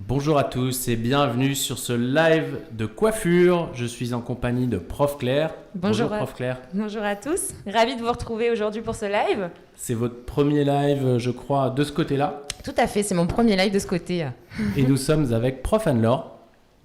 Bonjour à tous et bienvenue sur ce live de coiffure. Je suis en compagnie de Prof Claire. Bonjour Prof Claire. Bonjour à tous, ravi de vous retrouver aujourd'hui pour ce live. C'est votre premier live, je crois, de ce côté-là. Tout à fait, c'est mon premier live de ce côté. Et nous sommes avec Prof Anne-Laure.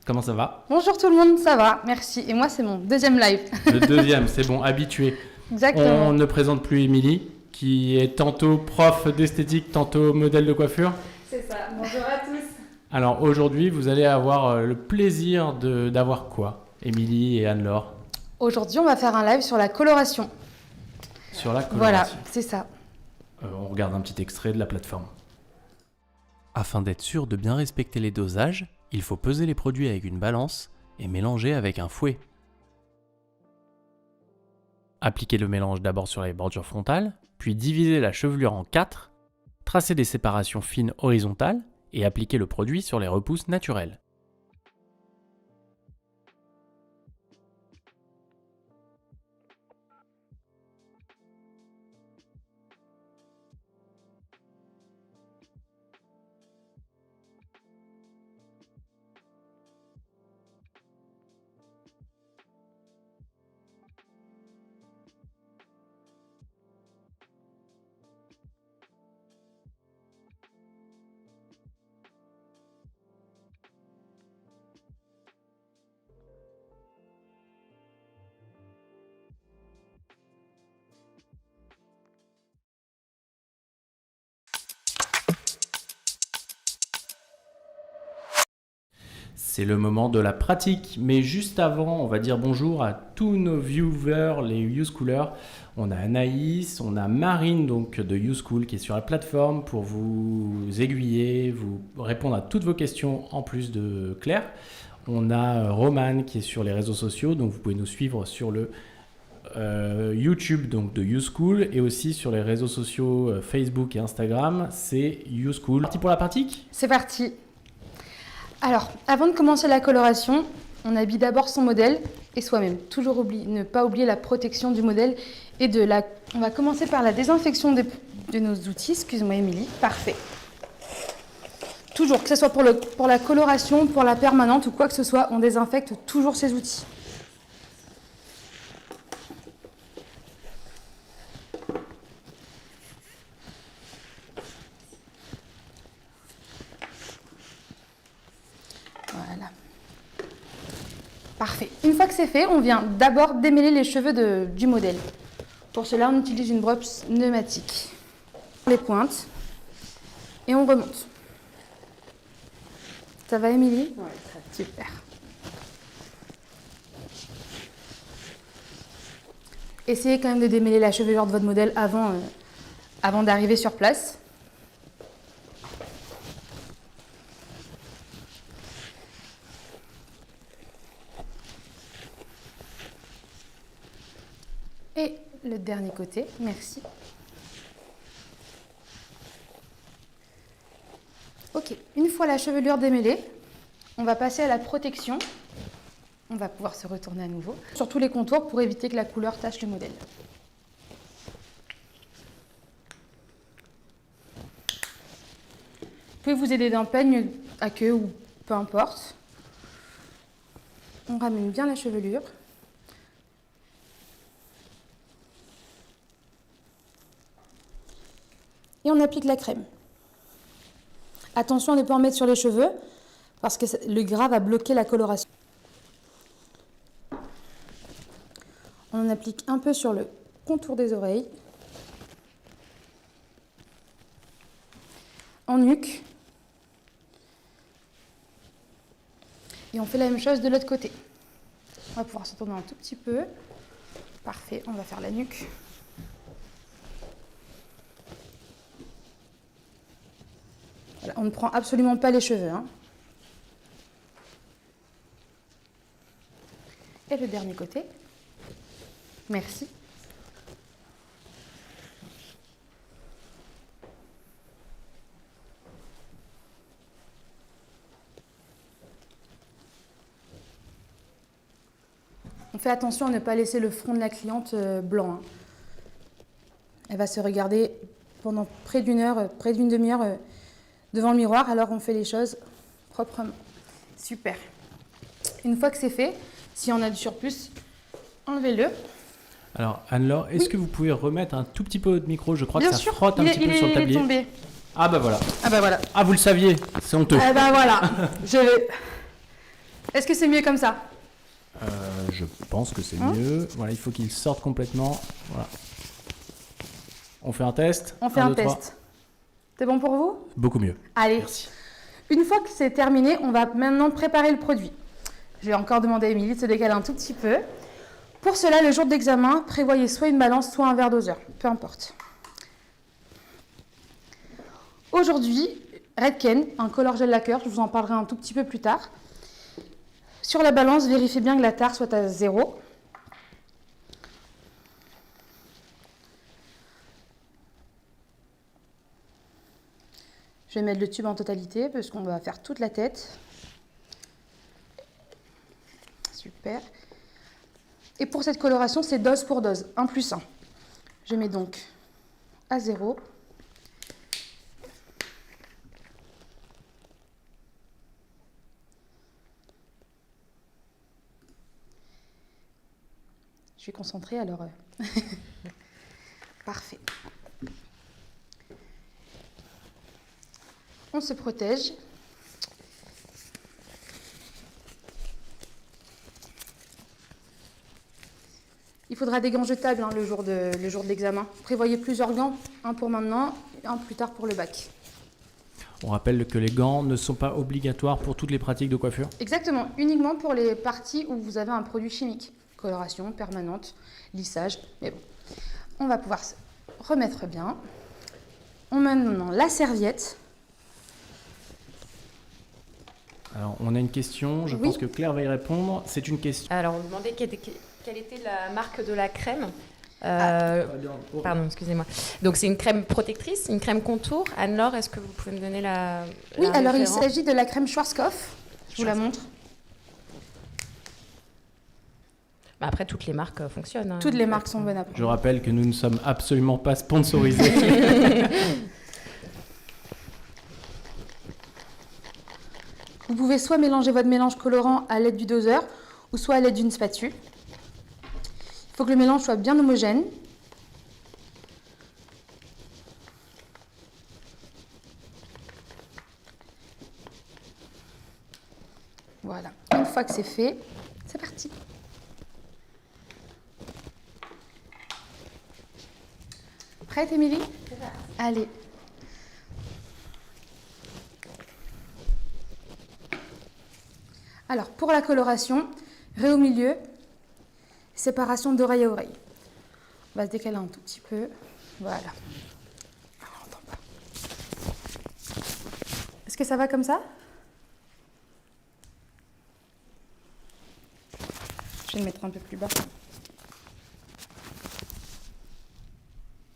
Comment ça va? Bonjour tout le monde, ça va, merci. Et moi, c'est mon deuxième live. Le deuxième, c'est bon, habitué. Exactement. On ne présente plus Émilie, qui est tantôt prof d'esthétique, tantôt modèle de coiffure. C'est ça, bonjour à tous. Alors aujourd'hui, vous allez avoir le plaisir d'avoir quoi, Émilie et Anne-Laure? Aujourd'hui, on va faire un live sur la coloration. Sur la coloration. Voilà, c'est ça. On regarde un petit extrait de la plateforme. Afin d'être sûr de bien respecter les dosages, il faut peser les produits avec une balance et mélanger avec un fouet. Appliquez le mélange d'abord sur les bordures frontales, puis divisez la chevelure en 4, tracez des séparations fines horizontales et appliquez le produit sur les repousses naturelles. C'est le moment de la pratique, mais juste avant, on va dire bonjour à tous nos viewers, les YouSchoolers. On a Anaïs, on a Marine donc de YouSchool qui est sur la plateforme pour vous aiguiller, vous répondre à toutes vos questions en plus de Claire. On a Romane qui est sur les réseaux sociaux, donc vous pouvez nous suivre sur le YouTube donc de YouSchool et aussi sur les réseaux sociaux Facebook et Instagram, c'est YouSchool. Parti pour la pratique ? C'est parti. Alors, avant de commencer la coloration, on habille d'abord son modèle et soi-même. Toujours ne pas oublier la protection du modèle et On va commencer par la désinfection de nos outils. Excuse-moi, Émilie. Parfait. Toujours, que ce soit pour la coloration, pour la permanente ou quoi que ce soit, on désinfecte toujours ces outils. Voilà. Parfait. Une fois que c'est fait, on vient d'abord démêler les cheveux du modèle. Pour cela, on utilise une brosse pneumatique. Les pointes. Et on remonte. Ça va, Émilie? Oui, super. Essayez quand même de démêler la chevelure de votre modèle avant d'arriver sur place. Et le dernier côté, merci. Ok, une fois la chevelure démêlée, on va passer à la protection. On va pouvoir se retourner à nouveau sur tous les contours pour éviter que la couleur tache le modèle. Vous pouvez vous aider d'un peigne à queue ou peu importe. On ramène bien la chevelure. Et on applique la crème. Attention à ne pas en mettre sur les cheveux parce que le gras va bloquer la coloration. On en applique un peu sur le contour des oreilles, en nuque. Et on fait la même chose de l'autre côté. On va pouvoir se tourner un tout petit peu. Parfait, on va faire la nuque. Voilà, on ne prend absolument pas les cheveux, hein. Et le dernier côté. Merci. On fait attention à ne pas laisser le front de la cliente blanc, hein. Elle va se regarder pendant près d'une heure, près d'une demi-heure devant le miroir, alors on fait les choses proprement. Super. Une fois que c'est fait, si on a du surplus, enlevez-le. Alors, Anne-Laure, est-ce que vous pouvez remettre un tout petit peu votre micro? Je crois Bien que ça sûr, frotte un petit peu sur le il est tablier. tombé. Ah bah voilà. Ah bah voilà. Ah, vous le saviez, c'est honteux. Ah bah voilà. Je vais... Est-ce que c'est mieux comme ça? Je pense que c'est mieux. Voilà, il faut qu'il sorte complètement. Voilà. On fait un test? On fait Un, un deux, trois. test. C'est bon pour vous? Beaucoup mieux. Allez. Merci. Une fois que c'est terminé, on va maintenant préparer le produit. Je vais encore demander à Émilie de se décaler un tout petit peu. Pour cela, le jour de l'examen, prévoyez soit une balance, soit un verre doseur. Peu importe. Aujourd'hui, Redken, un color gel lacquer, je vous en parlerai un tout petit peu plus tard. Sur la balance, vérifiez bien que la tare soit à 0. Je vais mettre le tube en totalité parce qu'on va faire toute la tête. Super. Et pour cette coloration, c'est dose pour dose, 1 plus 1. Je mets donc à 0. Je suis concentrée alors. Parfait. On se protège. Il faudra des gants jetables le jour de l'examen. Prévoyez plusieurs gants, un pour maintenant et un plus tard pour le bac. On rappelle que les gants ne sont pas obligatoires pour toutes les pratiques de coiffure. Exactement, uniquement pour les parties où vous avez un produit chimique. Coloration permanente, lissage, mais bon. On va pouvoir se remettre bien. On met maintenant la serviette. Alors, on a une question, je pense que Claire va y répondre. C'est une question. Alors, on me demandait quelle était la marque de la crème. Pardon, excusez-moi. Donc, c'est une crème protectrice, une crème contour. Anne-Laure, est-ce que vous pouvez me donner la Oui, alors il référence? s'agit de la crème Schwarzkopf. Je vous la montre. Bah, après, toutes les marques fonctionnent. Toutes les marques sont bonnes à prendre. Je rappelle que nous ne sommes absolument pas sponsorisés. Vous pouvez soit mélanger votre mélange colorant à l'aide du doseur ou soit à l'aide d'une spatule. Il faut que le mélange soit bien homogène. Voilà, une fois que c'est fait, c'est parti. Prête, Émilie? Allez. Alors, pour la coloration, raie au milieu, séparation d'oreille à oreille. On va se décaler un tout petit peu. Voilà. Ah, on n'entend pas. Est-ce que ça va comme ça? Je vais le mettre un peu plus bas.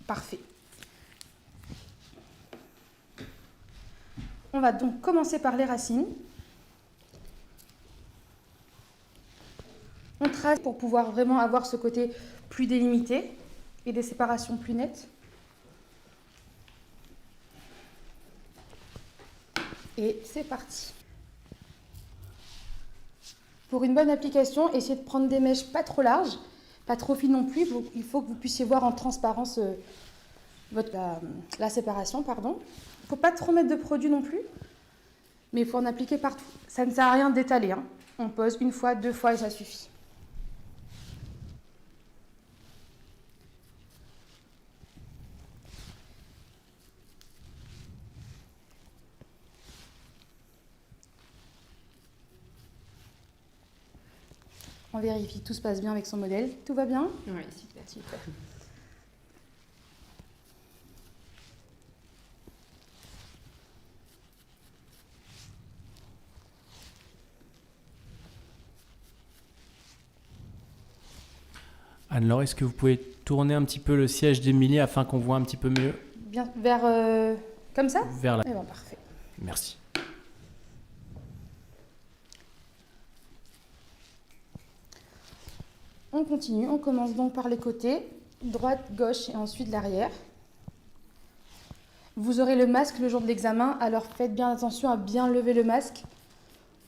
Parfait. On va donc commencer par les racines. On trace pour pouvoir vraiment avoir ce côté plus délimité et des séparations plus nettes. Et c'est parti. Pour une bonne application, essayez de prendre des mèches pas trop larges, pas trop fines non plus. Il faut que vous puissiez voir en transparence la séparation. Il ne faut pas trop mettre de produit non plus, mais il faut en appliquer partout. Ça ne sert à rien d'étaler. On pose une fois, 2 fois et ça suffit. On vérifie, tout se passe bien avec son modèle. Tout va bien? Oui, super. Super. Anne-Laure, est-ce que vous pouvez tourner un petit peu le siège d'Émilie afin qu'on voit un petit peu mieux? Bien, vers comme ça? Vers là. Eh bien, parfait. Merci. On continue, on commence donc par les côtés, droite, gauche et ensuite l'arrière. Vous aurez le masque le jour de l'examen, alors faites bien attention à bien lever le masque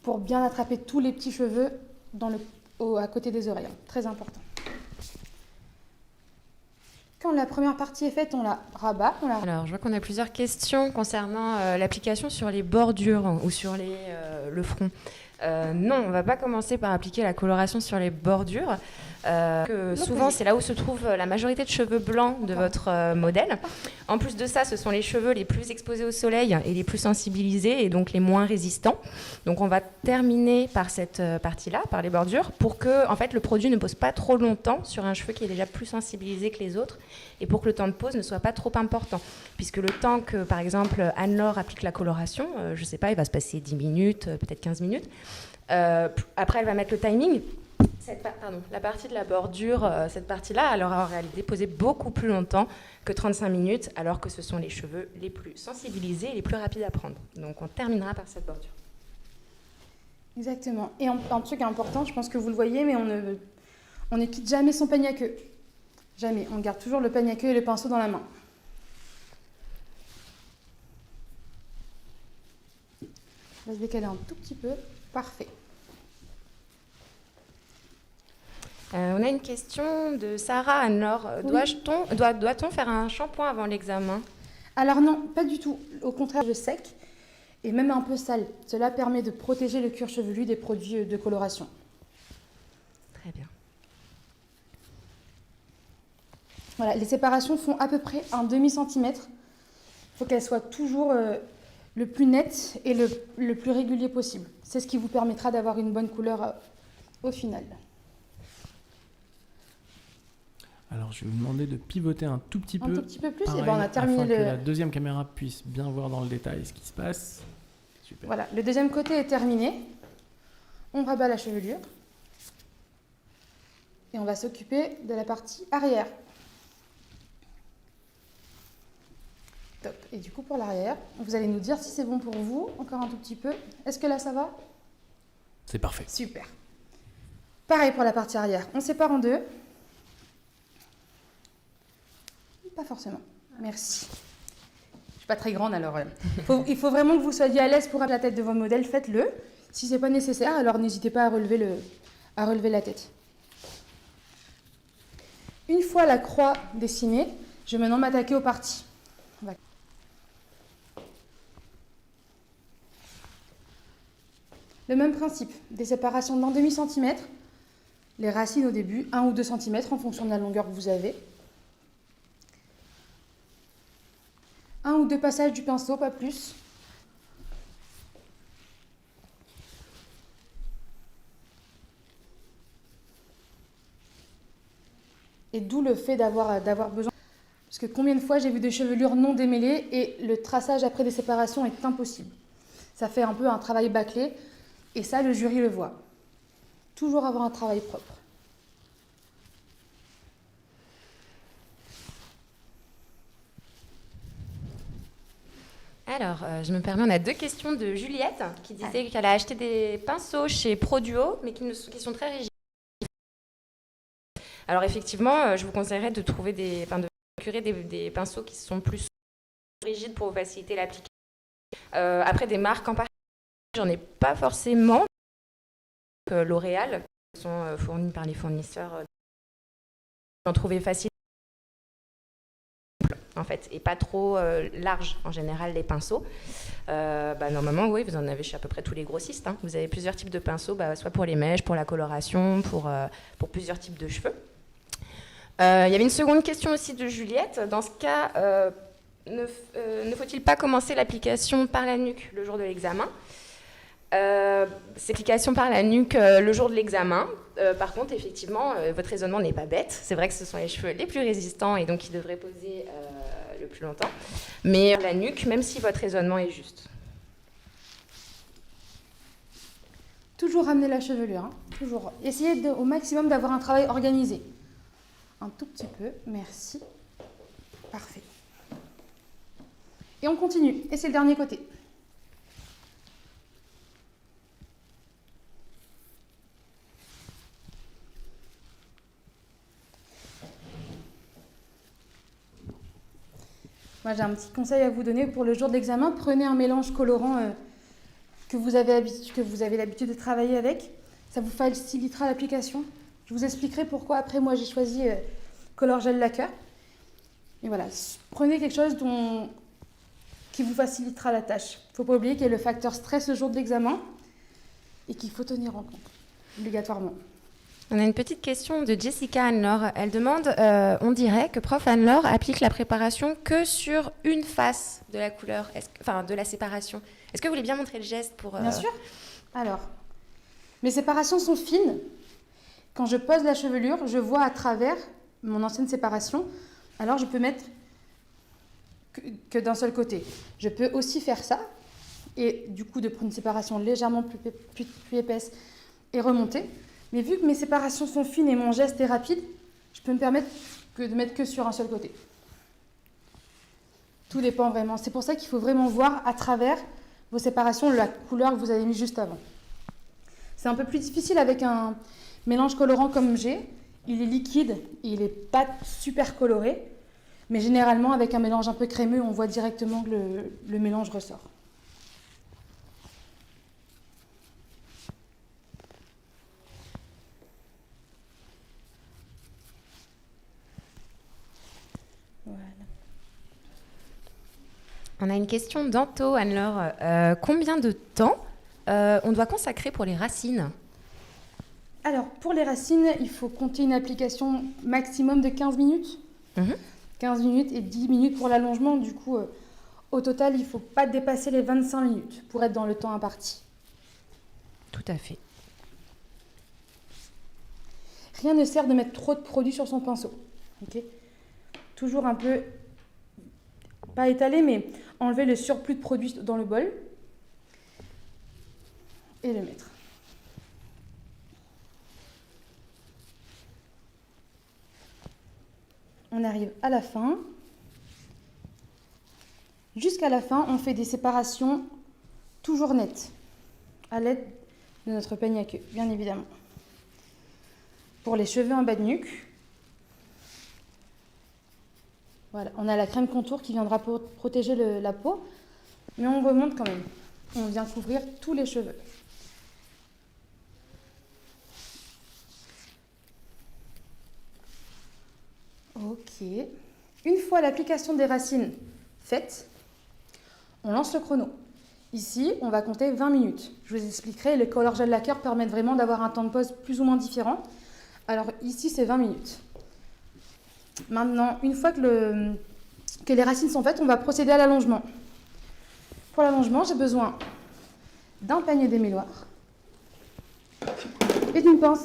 pour bien attraper tous les petits cheveux à côté des oreilles. Très important. Quand la première partie est faite, on la rabat. Alors, je vois qu'on a plusieurs questions concernant l'application sur les bordures ou sur le front. Non, on ne va pas commencer par appliquer la coloration sur les bordures. Souvent, c'est là où se trouve la majorité de cheveux blancs de votre modèle. En plus de ça, ce sont les cheveux les plus exposés au soleil et les plus sensibilisés et donc les moins résistants. Donc, on va terminer par cette partie-là, par les bordures, pour que en fait, le produit ne pose pas trop longtemps sur un cheveu qui est déjà plus sensibilisé que les autres et pour que le temps de pose ne soit pas trop important. Puisque le temps que, par exemple, Anne-Laure applique la coloration, je ne sais pas, il va se passer 10 minutes, peut-être 15 minutes. Après, elle va mettre le timing. La partie de la bordure, cette partie-là, elle aura en réalité posé beaucoup plus longtemps que 35 minutes, alors que ce sont les cheveux les plus sensibilisés et les plus rapides à prendre. Donc on terminera par cette bordure. Exactement. Et un truc important, je pense que vous le voyez, mais on ne quitte jamais son peigne à queue. Jamais. On garde toujours le peigne à queue et le pinceau dans la main. On va se décaler un tout petit peu. Parfait. On a une question de Sarah Anne-Laure. Oui. Doit-on faire un shampoing avant l'examen? Alors non, pas du tout. Au contraire, je sec et même un peu sale. Cela permet de protéger le cuir chevelu des produits de coloration. Très bien. Voilà, les séparations font à peu près un demi-centimètre. Il faut qu'elles soient toujours le plus nettes et le plus régulier possible. C'est ce qui vous permettra d'avoir une bonne couleur au final. Alors, je vais vous demander de pivoter un tout petit peu. Un tout petit peu plus, pareil, et ben on a terminé afin que la deuxième caméra puisse bien voir dans le détail ce qui se passe. Super. Voilà, le deuxième côté est terminé. On rabat la chevelure. Et on va s'occuper de la partie arrière. Top. Et du coup, pour l'arrière, vous allez nous dire si c'est bon pour vous. Encore un tout petit peu. Est-ce que là, ça va? C'est parfait. Super. Pareil pour la partie arrière. On sépare en deux. Pas forcément. Merci. Je suis pas très grande, alors il faut vraiment que vous soyez à l'aise pour la tête de vos modèles. Faites-le. Si c'est pas nécessaire, alors n'hésitez pas à relever la tête. Une fois la croix dessinée, je vais maintenant m'attaquer aux parties. Le même principe, des séparations d'un demi-centimètre, les racines au début, 1 ou 2 cm en fonction de la longueur que vous avez. 1 ou 2 passages du pinceau, pas plus. Et d'où le fait d'avoir besoin. Parce que combien de fois j'ai vu des chevelures non démêlées et le traçage après des séparations est impossible. Ça fait un peu un travail bâclé et ça, le jury le voit. Toujours avoir un travail propre. Alors, je me permets, on a deux questions de Juliette qui disait qu'elle a acheté des pinceaux chez Produo, mais qui sont très rigides. Alors effectivement, je vous conseillerais de procurer des pinceaux qui sont plus rigides pour vous faciliter l'application. Après, des marques en particulier, j'en ai pas forcément. L'Oréal, qui sont fournis par les fournisseurs. J'en trouvais facile. En fait, et pas trop large en général les pinceaux. Normalement, oui, vous en avez chez à peu près tous les grossistes. Hein. Vous avez plusieurs types de pinceaux, soit pour les mèches, pour la coloration, pour plusieurs types de cheveux. Il y avait une seconde question aussi de Juliette. Dans ce cas, ne faut-il pas commencer l'application par la nuque le jour de l'examen? C'est l'application par la nuque le jour de l'examen. Par contre, effectivement, votre raisonnement n'est pas bête. C'est vrai que ce sont les cheveux les plus résistants et donc qui devraient poser le plus longtemps. Mais la nuque, même si votre raisonnement est juste. Toujours ramener la chevelure. Hein. Toujours. Essayez au maximum d'avoir un travail organisé. Un tout petit peu. Merci. Parfait. Et on continue. Et c'est le dernier côté. Moi, j'ai un petit conseil à vous donner pour le jour de l'examen. Prenez un mélange colorant que vous avez l'habitude de travailler avec. Ça vous facilitera l'application. Je vous expliquerai pourquoi après moi j'ai choisi Color Gel Lacquer. Et voilà, prenez quelque chose qui vous facilitera la tâche. Il ne faut pas oublier qu'il y a le facteur stress le jour de l'examen et qu'il faut tenir en compte, obligatoirement. On a une petite question de Jessica Anne-Laure. Elle demande, on dirait que prof Anne-Laure applique la préparation que sur une face de la couleur, de la séparation. Est-ce que vous voulez bien montrer le geste pour... Bien sûr. Alors, mes séparations sont fines. Quand je pose la chevelure, je vois à travers mon ancienne séparation. Alors, je peux mettre que d'un seul côté. Je peux aussi faire ça et du coup de prendre une séparation légèrement plus épaisse et remonter. Mais vu que mes séparations sont fines et mon geste est rapide, je peux me permettre de mettre que sur un seul côté. Tout dépend vraiment. C'est pour ça qu'il faut vraiment voir à travers vos séparations la couleur que vous avez mis juste avant. C'est un peu plus difficile avec un mélange colorant comme j'ai. Il est liquide et il n'est pas super coloré. Mais généralement, avec un mélange un peu crémeux, on voit directement que le mélange ressort. Voilà. On a une question d'Anto, Anne-Laure. Combien de temps on doit consacrer pour les racines ? Alors, pour les racines, il faut compter une application maximum de 15 minutes. 15 minutes et 10 minutes pour l'allongement. Du coup, au total, il ne faut pas dépasser les 25 minutes pour être dans le temps imparti. Tout à fait. Rien ne sert de mettre trop de produit sur son pinceau. Okay, toujours un peu, pas étaler, mais enlever le surplus de produit dans le bol et le mettre. On arrive à la fin. Jusqu'à la fin, on fait des séparations toujours nettes, à l'aide de notre peigne à queue, bien évidemment. Pour les cheveux en bas de nuque, voilà, on a la crème contour qui viendra protéger la peau, mais on remonte quand même. On vient couvrir tous les cheveux. Ok. Une fois l'application des racines faite, on lance le chrono. Ici, on va compter 20 minutes. Je vous expliquerai, les Color Gel Lacquer permettent vraiment d'avoir un temps de pause plus ou moins différent. Alors ici, c'est 20 minutes. Maintenant, une fois que les racines sont faites, on va procéder à l'allongement. Pour l'allongement, j'ai besoin d'un panier démêloir et d'une pince.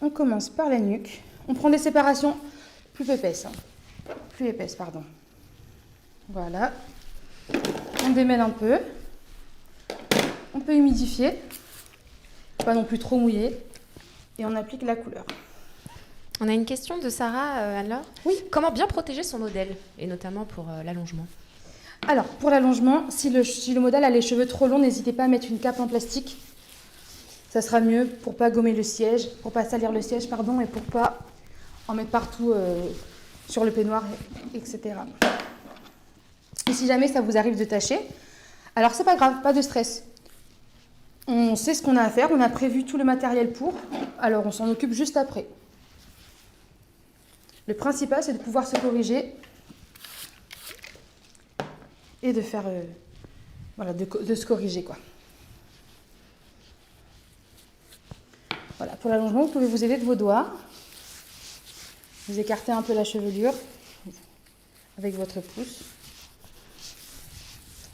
On commence par la nuque. On prend des séparations plus épaisses. Voilà. On démêle un peu. On peut humidifier. Pas non plus trop mouillé. Et on applique la couleur. On a une question de Sarah, Anne-Laure. Oui. Comment bien protéger son modèle, et notamment pour l'allongement ? Alors, pour l'allongement, si le modèle a les cheveux trop longs, n'hésitez pas à mettre une cape en plastique. Ça sera mieux pour pas gommer le siège, pour pas salir le siège, et pour pas en mettre partout sur le peignoir, etc. Et si jamais ça vous arrive de tacher, alors c'est pas grave, pas de stress. On sait ce qu'on a à faire, on a prévu tout le matériel pour, alors on s'en occupe juste après. Le principal, c'est de pouvoir se corriger et de faire, de se corriger, quoi. Voilà, pour l'allongement, vous pouvez vous aider de vos doigts. Vous écartez un peu la chevelure avec votre pouce.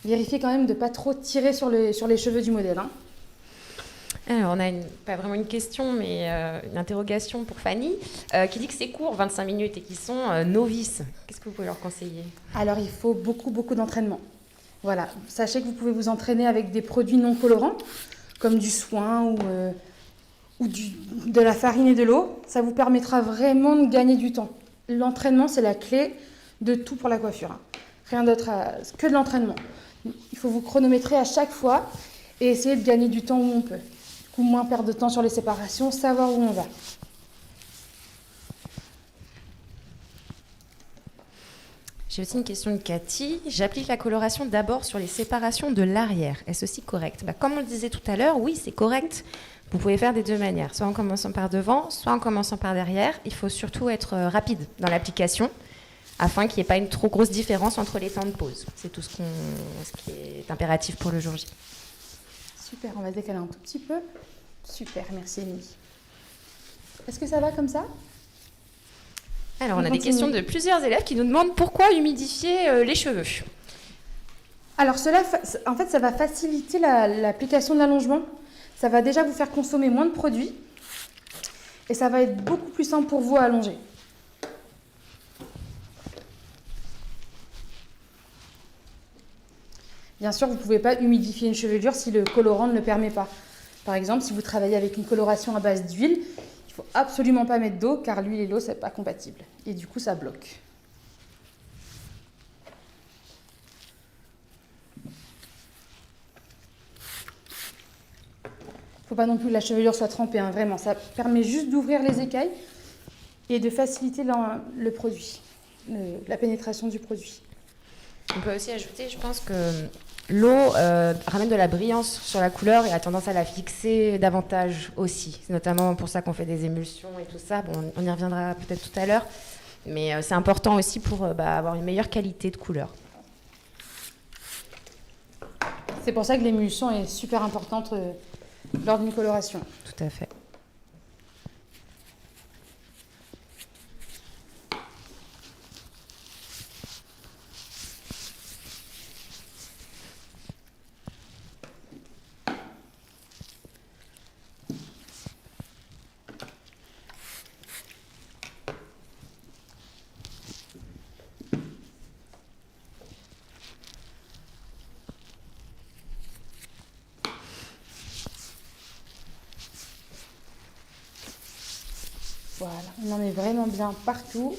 Vérifiez quand même de ne pas trop tirer sur les cheveux du modèle. Alors, on a pas vraiment une question, mais une interrogation pour Fanny, qui dit que c'est court, 25 minutes, et qui sont novices. Qu'est-ce que vous pouvez leur conseiller ? Alors, il faut beaucoup, beaucoup d'entraînement. Voilà, sachez que vous pouvez vous entraîner avec des produits non colorants, comme du soin ou de la farine et de l'eau. Ça vous permettra vraiment de gagner du temps. L'entraînement, c'est la clé de tout pour la coiffure. Rien d'autre, que de l'entraînement. Il faut vous chronométrer à chaque fois et essayer de gagner du temps où on peut. Du coup, moins perdre de temps sur les séparations, savoir où on va. J'ai aussi une question de Cathy. J'applique la coloration d'abord sur les séparations de l'arrière. Est-ce aussi correct? Comme on le disait tout à l'heure, oui, c'est correct. Vous pouvez faire des deux manières, soit en commençant par devant, soit en commençant par derrière. Il faut surtout être rapide dans l'application afin qu'il n'y ait pas une trop grosse différence entre les temps de pause. C'est tout ce qui est impératif pour le jour J. Super, on va décaler un tout petit peu. Super, merci Émilie. Est-ce que ça va comme ça? Alors, on a des questions de plusieurs élèves qui nous demandent pourquoi humidifier les cheveux. Alors, cela, en fait, ça va faciliter l'application de l'allongement. Ça va déjà vous faire consommer moins de produits. Et ça va être beaucoup plus simple pour vous à allonger. Bien sûr, vous ne pouvez pas humidifier une chevelure si le colorant ne le permet pas. Par exemple, si vous travaillez avec une coloration à base d'huile, il ne faut absolument pas mettre d'eau car l'huile et l'eau, ce n'est pas compatible. Et du coup, ça bloque. Il ne faut pas non plus que la chevelure soit trempée, hein, vraiment. Ça permet juste d'ouvrir les écailles et de faciliter le produit, la pénétration du produit. On peut aussi ajouter, je pense que l'eau ramène de la brillance sur la couleur et a tendance à la fixer davantage aussi. C'est notamment pour ça qu'on fait des émulsions et tout ça. Bon, on y reviendra peut-être tout à l'heure. Mais c'est important aussi pour avoir une meilleure qualité de couleur. C'est pour ça que l'émulsion est super importante lors d'une coloration. Tout à fait. Voilà, on en met vraiment bien partout.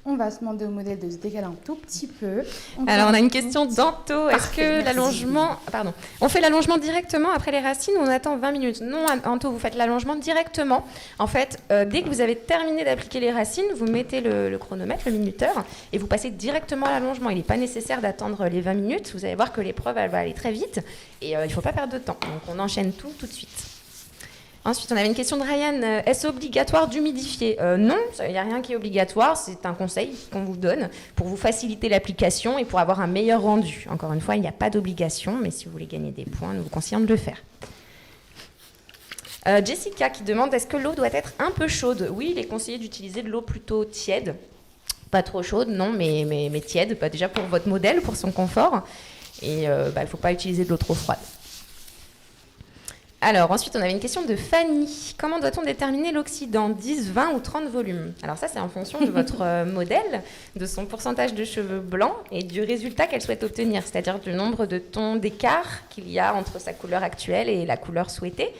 On va se demander au modèle de se décaler un tout petit peu. Alors, on a une question d'Anto. Est-ce que l'allongement... Pardon. On fait l'allongement directement après les racines ou on attend 20 minutes? Non, Anto, vous faites l'allongement directement. En fait, dès que vous avez terminé d'appliquer les racines, vous mettez le chronomètre, le minuteur, et vous passez directement à l'allongement. Il n'est pas nécessaire d'attendre les 20 minutes. Vous allez voir que l'épreuve, elle va aller très vite et il ne faut pas perdre de temps. Donc, on enchaîne tout de suite. Ensuite, on avait une question de Ryan. Est-ce obligatoire d'humidifier? Non, il n'y a rien qui est obligatoire. C'est un conseil qu'on vous donne pour vous faciliter l'application et pour avoir un meilleur rendu. Encore une fois, il n'y a pas d'obligation, mais si vous voulez gagner des points, nous vous conseillons de le faire. Jessica qui demande est-ce que l'eau doit être un peu chaude? Oui, il est conseillé d'utiliser de l'eau plutôt tiède. Pas trop chaude, non, mais tiède. Déjà pour votre modèle, pour son confort. Et il ne faut pas utiliser de l'eau trop froide. Alors, ensuite, on avait une question de Fanny. Comment doit-on déterminer l'oxydant? 10, 20 ou 30 volumes? Alors ça, c'est en fonction de votre modèle, de son pourcentage de cheveux blancs et du résultat qu'elle souhaite obtenir, c'est-à-dire du nombre de tons d'écart qu'il y a entre sa couleur actuelle et la couleur souhaitée.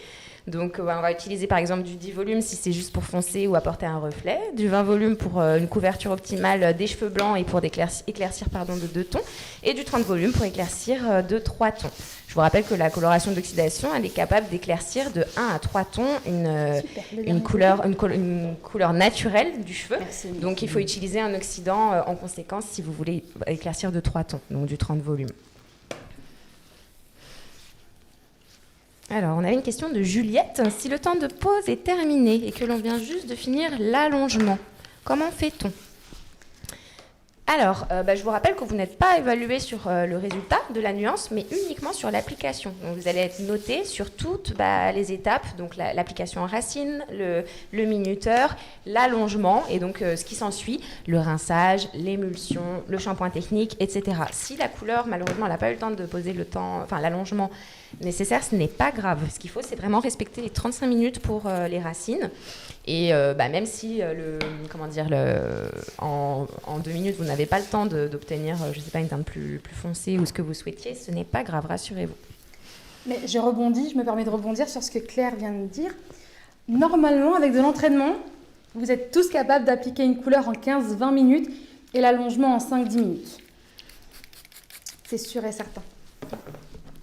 Donc, on va utiliser par exemple du 10 volumes si c'est juste pour foncer ou apporter un reflet, du 20 volumes pour une couverture optimale des cheveux blancs et pour éclaircir de 2 tons, et du 30 volumes pour éclaircir de 3 tons. Je vous rappelle que la coloration d'oxydation, elle est capable d'éclaircir de 1 à 3 tons une couleur naturelle du cheveu. Merci. Donc, il faut utiliser un oxydant en conséquence si vous voulez éclaircir de 3 tons, donc du 30 volumes. Alors, on avait une question de Juliette. Si le temps de pause est terminé et que l'on vient juste de finir l'allongement, comment fait-on? Alors, je vous rappelle que vous n'êtes pas évalué sur le résultat de la nuance, mais uniquement sur l'application. Donc, vous allez être noté sur toutes les étapes, donc l'application en racine, le minuteur, l'allongement, et donc ce qui s'ensuit, le rinçage, l'émulsion, le shampoing technique, etc. Si la couleur, malheureusement, elle n'a pas eu le temps de poser l'allongement nécessaire, ce n'est pas grave. Ce qu'il faut, c'est vraiment respecter les 35 minutes pour les racines. Et même si en 2 minutes, vous n'avez pas le temps d'obtenir, je ne sais pas, une teinte plus foncée ou ce que vous souhaitiez, ce n'est pas grave, rassurez-vous. Mais je me permets de rebondir sur ce que Claire vient de dire. Normalement, avec de l'entraînement, vous êtes tous capables d'appliquer une couleur en 15-20 minutes et l'allongement en 5-10 minutes. C'est sûr et certain.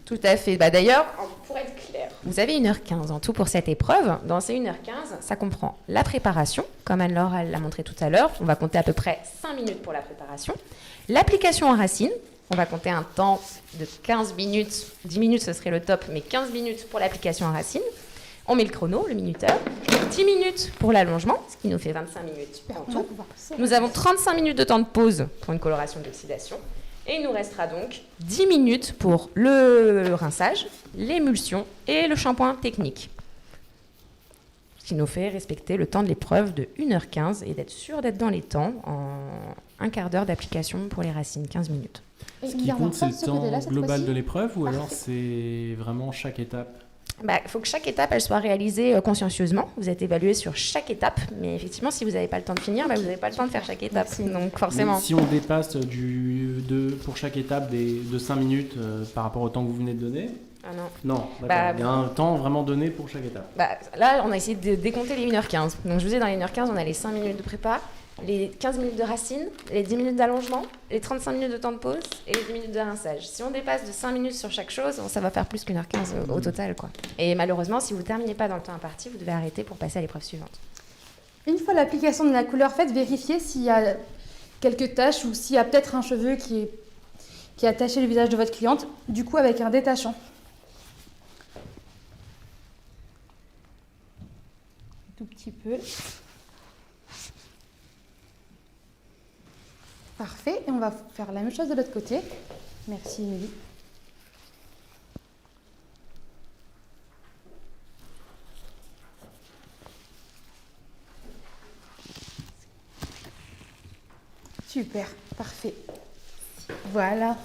Tout à fait. D'ailleurs, pour être clair, vous avez 1h15 en tout pour cette épreuve. Dans ces 1h15, 1h15, ça comprend la préparation, comme Anne-Laure l'a montré tout à l'heure. On va compter à peu près 5 minutes pour la préparation. L'application en racine, on va compter un temps de 15 minutes. 10 minutes, ce serait le top, mais 15 minutes pour l'application en racine. On met le chrono, le minuteur. 10 minutes pour l'allongement, ce qui nous fait 25 minutes en tout. Nous avons 35 minutes de temps de pause pour une coloration d'oxydation. Et il nous restera donc 10 minutes pour le rinçage, l'émulsion et le shampoing technique. Ce qui nous fait respecter le temps de l'épreuve de 1h15 et d'être sûr d'être dans les temps en un quart d'heure d'application pour les racines, 15 minutes. Ce qui compte, c'est le temps global de l'épreuve ou alors c'est vraiment chaque étape? Il faut que chaque étape elle soit réalisée consciencieusement. Vous êtes évalué sur chaque étape, mais effectivement, si vous n'avez pas le temps de finir, vous n'avez pas le temps de faire chaque étape. Donc forcément. Mais si on dépasse pour chaque étape de 5 minutes par rapport au temps que vous venez de donner. Ah non. Non, d'accord. Il y a un temps vraiment donné pour chaque étape. Là, on a essayé de décompter les 1h15. Donc je vous disais, dans les 1h15, on a les 5 minutes de prépa, les 15 minutes de racine, les 10 minutes d'allongement, les 35 minutes de temps de pause et les 10 minutes de rinçage. Si on dépasse de 5 minutes sur chaque chose, ça va faire plus qu'1h15 au total, quoi. Et malheureusement, si vous ne terminez pas dans le temps imparti, vous devez arrêter pour passer à l'épreuve suivante. Une fois l'application de la couleur faite, vérifiez s'il y a quelques taches ou s'il y a peut-être un cheveu qui a taché le visage de votre cliente, du coup avec un détachant. Tout petit peu. Parfait, et on va faire la même chose de l'autre côté. Merci Émilie. Super, parfait. Voilà.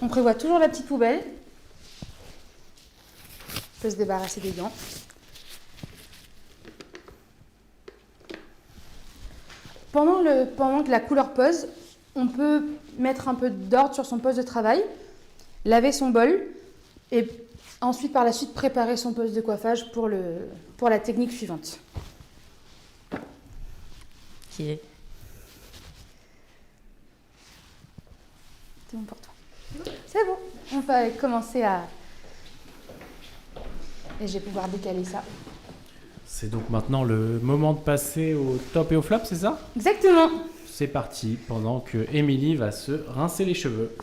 On prévoit toujours la petite poubelle. On peut se débarrasser des gants. Pendant que la couleur pose, on peut mettre un peu d'ordre sur son poste de travail, laver son bol et ensuite, par la suite, préparer son poste de coiffage pour la technique suivante. Qui est C'est bon pour toi. C'est bon. On va commencer à... Et je vais pouvoir décaler ça. C'est donc maintenant le moment de passer au top et au flop, c'est ça? Exactement. C'est parti, pendant que Émilie va se rincer les cheveux.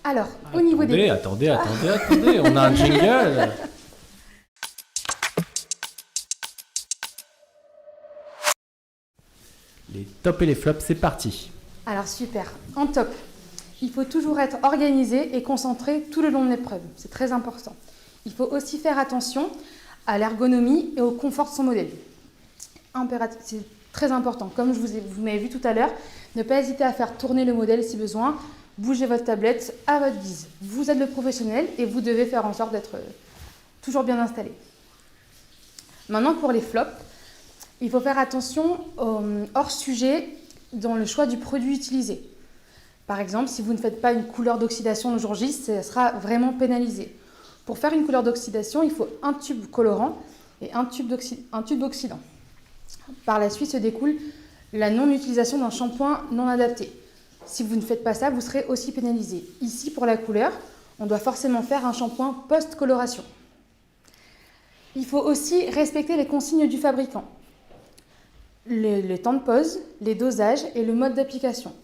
Alors, au niveau des... Attendez, on a un jingle. Les tops et les flops, c'est parti. Alors, super. En top, il faut toujours être organisé et concentré tout le long de l'épreuve. C'est très important. Il faut aussi faire attention à l'ergonomie et au confort de son modèle. C'est très important. Comme vous m'avez vu tout à l'heure, ne pas hésiter à faire tourner le modèle si besoin. Bougez votre tablette à votre guise. Vous êtes le professionnel et vous devez faire en sorte d'être toujours bien installé. Maintenant, pour les flops, il faut faire attention hors sujet dans le choix du produit utilisé. Par exemple, si vous ne faites pas une couleur d'oxydation le jour J, ça sera vraiment pénalisé. Pour faire une couleur d'oxydation, il faut un tube colorant et un tube d'oxydant. Par la suite se découle la non-utilisation d'un shampoing non adapté. Si vous ne faites pas ça, vous serez aussi pénalisé. Ici, pour la couleur, on doit forcément faire un shampoing post-coloration. Il faut aussi respecter les consignes du fabricant. Le temps de pause, les dosages et le mode d'application.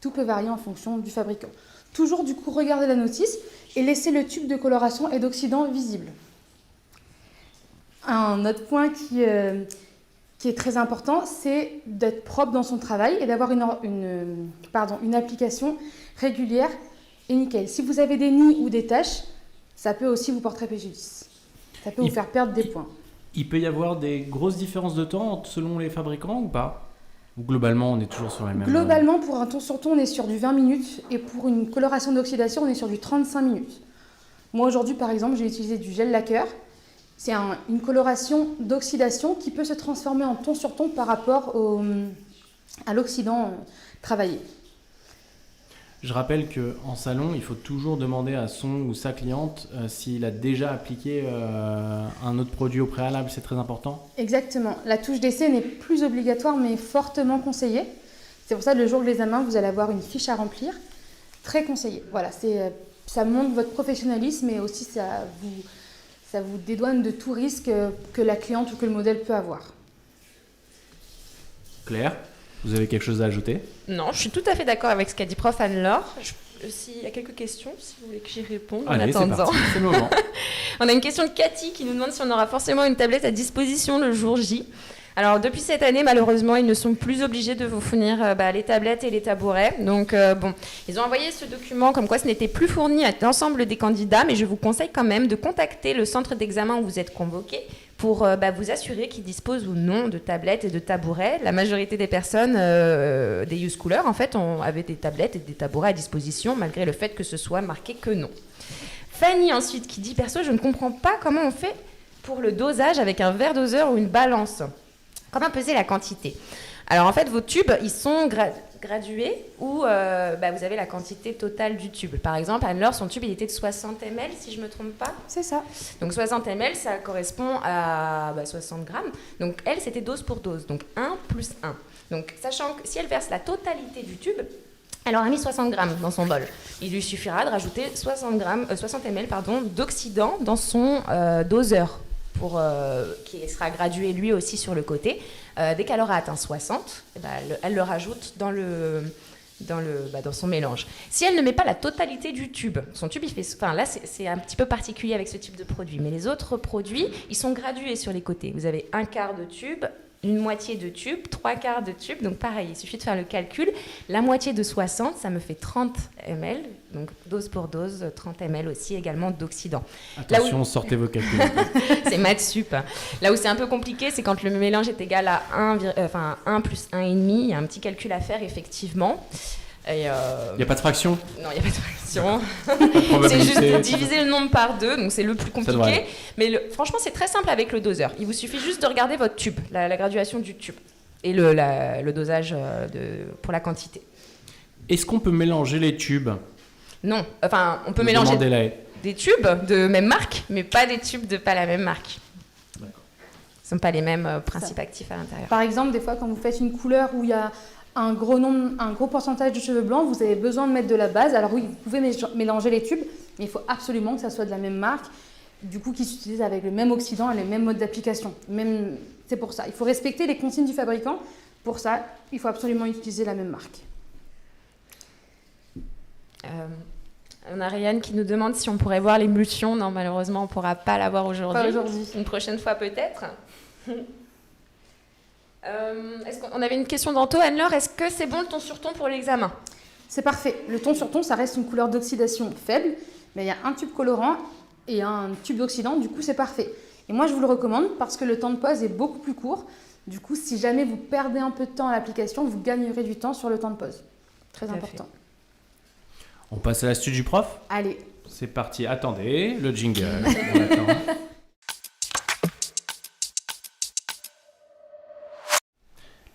Tout peut varier en fonction du fabricant. Toujours, du coup, regardez la notice et laissez le tube de coloration et d'oxydant visible. Un autre point qui est très important, c'est d'être propre dans son travail et d'avoir une application régulière et nickel. Si vous avez des nids ou des taches, ça peut aussi vous porter préjudice. Ça peut vous faire perdre des points. Il peut y avoir des grosses différences de temps selon les fabricants ou pas? Ou globalement, on est toujours sur les mêmes... Globalement, pour un ton sur ton, on est sur du 20 minutes et pour une coloration d'oxydation, on est sur du 35 minutes. Moi, aujourd'hui, par exemple, j'ai utilisé du gel lacqueur. C'est une coloration d'oxydation qui peut se transformer en ton sur ton par rapport à l'oxydant travaillé. Je rappelle qu'en salon, il faut toujours demander à son ou sa cliente s'il a déjà appliqué un autre produit au préalable, c'est très important. Exactement. La touche d'essai n'est plus obligatoire mais fortement conseillée. C'est pour ça que le jour de l'examen, vous allez avoir une fiche à remplir. Très conseillée. Voilà, ça montre votre professionnalisme et aussi ça vous dédouane de tout risque que la cliente ou que le modèle peut avoir. Claire, vous avez quelque chose à ajouter? Non, je suis tout à fait d'accord avec ce qu'a dit prof Anne-Laure. S'il y a quelques questions, si vous voulez que j'y réponde en Allez, c'est attendant. parti, c'est le moment. On a une question de Cathy qui nous demande si on aura forcément une tablette à disposition le jour J. Alors, depuis cette année, malheureusement, ils ne sont plus obligés de vous fournir les tablettes et les tabourets. Donc, ils ont envoyé ce document comme quoi ce n'était plus fourni à l'ensemble des candidats, mais je vous conseille quand même de contacter le centre d'examen où vous êtes convoqué pour vous assurer qu'ils disposent ou non de tablettes et de tabourets. La majorité des personnes des U-Schoolers, en fait, avaient des tablettes et des tabourets à disposition, malgré le fait que ce soit marqué que non. Fanny, ensuite, qui dit « Perso, je ne comprends pas comment on fait pour le dosage avec un verre doseur ou une balance. Comment peser la quantité ?» Alors, en fait, vos tubes, ils sont gradués où vous avez la quantité totale du tube. Par exemple, Anne-Laure, son tube, il était de 60 ml, si je ne me trompe pas. C'est ça. Donc 60 ml, ça correspond à 60 grammes. Donc elle, c'était dose pour dose. Donc 1 plus 1. Donc sachant que si elle verse la totalité du tube, elle aura mis 60 grammes dans son bol. Il lui suffira de rajouter 60 ml d'oxydant dans son doseur, qui sera gradué lui aussi sur le côté. Dès qu'elle aura atteint 60, elle le rajoute dans son mélange. Si elle ne met pas la totalité du tube, son tube, là c'est un petit peu particulier avec ce type de produit, mais les autres produits, ils sont gradués sur les côtés. Vous avez un quart de tube, une moitié de tube, 3/4 de tube, donc pareil, il suffit de faire le calcul. La moitié de 60, ça me fait 30 ml, donc dose pour dose, 30 ml aussi également d'oxydant. Attention, sortez vos calculs. C'est maths sup. Là où c'est un peu compliqué, c'est quand le mélange est égal à 1 plus 1,5, il y a un petit calcul à faire effectivement. Il n'y a pas de fraction? Non, il n'y a pas de fraction. C'est juste diviser le nombre par 2, donc c'est le plus compliqué. Mais franchement, c'est très simple avec le doseur. Il vous suffit juste de regarder votre tube, la graduation du tube et le dosage pour la quantité. Est-ce qu'on peut mélanger les tubes? Non, on peut mélanger des tubes de même marque, mais pas des tubes de pas la même marque. D'accord. Ce ne sont pas les mêmes principes actifs à l'intérieur. Par exemple, des fois, quand vous faites une couleur où il y a un gros pourcentage de cheveux blancs, vous avez besoin de mettre de la base. Alors oui, vous pouvez mélanger les tubes, mais il faut absolument que ça soit de la même marque, du coup qui s'utilise avec le même oxydant et les mêmes modes d'application. C'est pour ça. Il faut respecter les consignes du fabricant. Pour ça, il faut absolument utiliser la même marque. On a Ryan qui nous demande si on pourrait voir l'émulsion. Non, malheureusement, on ne pourra pas la voir aujourd'hui. Pas aujourd'hui. Une prochaine fois peut-être. Est-ce qu'on avait une question d'Anto, Anne-Laure, est-ce que c'est bon le ton sur ton pour l'examen? C'est parfait. Le ton sur ton, ça reste une couleur d'oxydation faible, mais il y a un tube colorant et un tube d'oxydant, du coup c'est parfait. Et moi je vous le recommande parce que le temps de pose est beaucoup plus court. Du coup, si jamais vous perdez un peu de temps à l'application, vous gagnerez du temps sur le temps de pose. Très important. On passe à l'astuce du prof? Allez. C'est parti. Attendez, le jingle. On attend.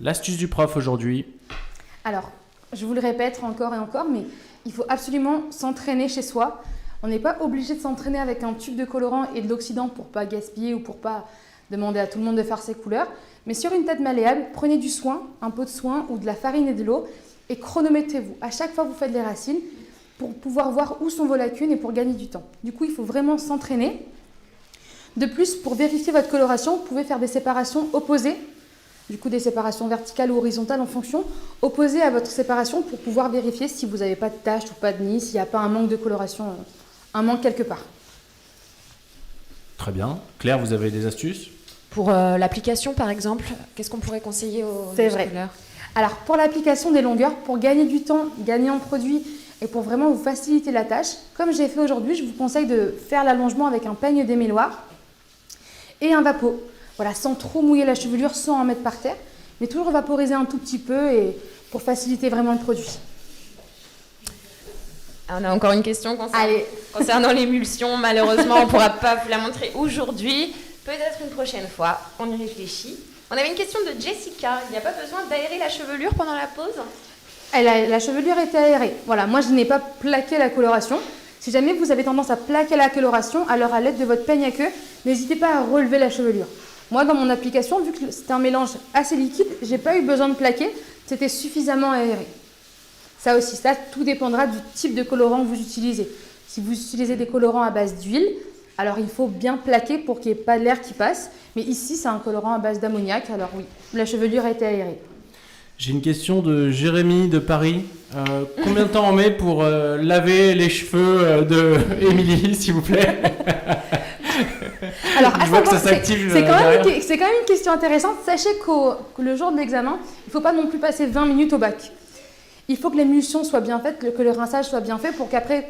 L'astuce du prof aujourd'hui. Alors, je vous le répète encore et encore, mais il faut absolument s'entraîner chez soi. On n'est pas obligé de s'entraîner avec un tube de colorant et de l'oxydant pour pas gaspiller ou pour pas demander à tout le monde de faire ses couleurs. Mais sur une tête malléable, prenez du soin, un pot de soin ou de la farine et de l'eau et chronométrez-vous. À chaque fois que vous faites les racines pour pouvoir voir où sont vos lacunes et pour gagner du temps. Du coup, il faut vraiment s'entraîner. De plus, pour vérifier votre coloration, vous pouvez faire des séparations opposées. Du coup, des séparations verticales ou horizontales en fonction, opposées à votre séparation pour pouvoir vérifier si vous n'avez pas de taches ou pas de nids, s'il n'y a pas un manque de coloration, un manque quelque part. Très bien. Claire, vous avez des astuces? Pour l'application, par exemple, qu'est-ce qu'on pourrait conseiller aux U-Schoolers? Alors, pour l'application des longueurs, pour gagner du temps, gagner en produit et pour vraiment vous faciliter la tâche, comme j'ai fait aujourd'hui, je vous conseille de faire l'allongement avec un peigne démêloir et un vapeau. Voilà, sans trop mouiller la chevelure, sans en mettre par terre, mais toujours vaporiser un tout petit peu et pour faciliter vraiment le produit. On a encore une question concernant l'émulsion. Malheureusement, on ne pourra pas vous la montrer aujourd'hui. Peut-être une prochaine fois. On y réfléchit. On avait une question de Jessica. Il n'y a pas besoin d'aérer la chevelure pendant la pause? La chevelure était aérée. Voilà, moi je n'ai pas plaqué la coloration. Si jamais vous avez tendance à plaquer la coloration, alors à l'aide de votre peigne à queue, n'hésitez pas à relever la chevelure. Moi, dans mon application, vu que c'était un mélange assez liquide, j'ai pas eu besoin de plaquer, c'était suffisamment aéré. Ça aussi, ça, tout dépendra du type de colorant que vous utilisez. Si vous utilisez des colorants à base d'huile, alors il faut bien plaquer pour qu'il n'y ait pas l'air qui passe. Mais ici, c'est un colorant à base d'ammoniac, alors oui, la chevelure a été aérée. J'ai une question de Jérémy de Paris. Combien de temps on met pour laver les cheveux de Émilie, s'il vous plaît? Alors, Je vois que ça s'active. c'est quand même une question intéressante. Sachez que le jour de l'examen, il ne faut pas non plus passer 20 minutes au bac. Il faut que l'émulsion soit bien faite, que le rinçage soit bien fait pour qu'après,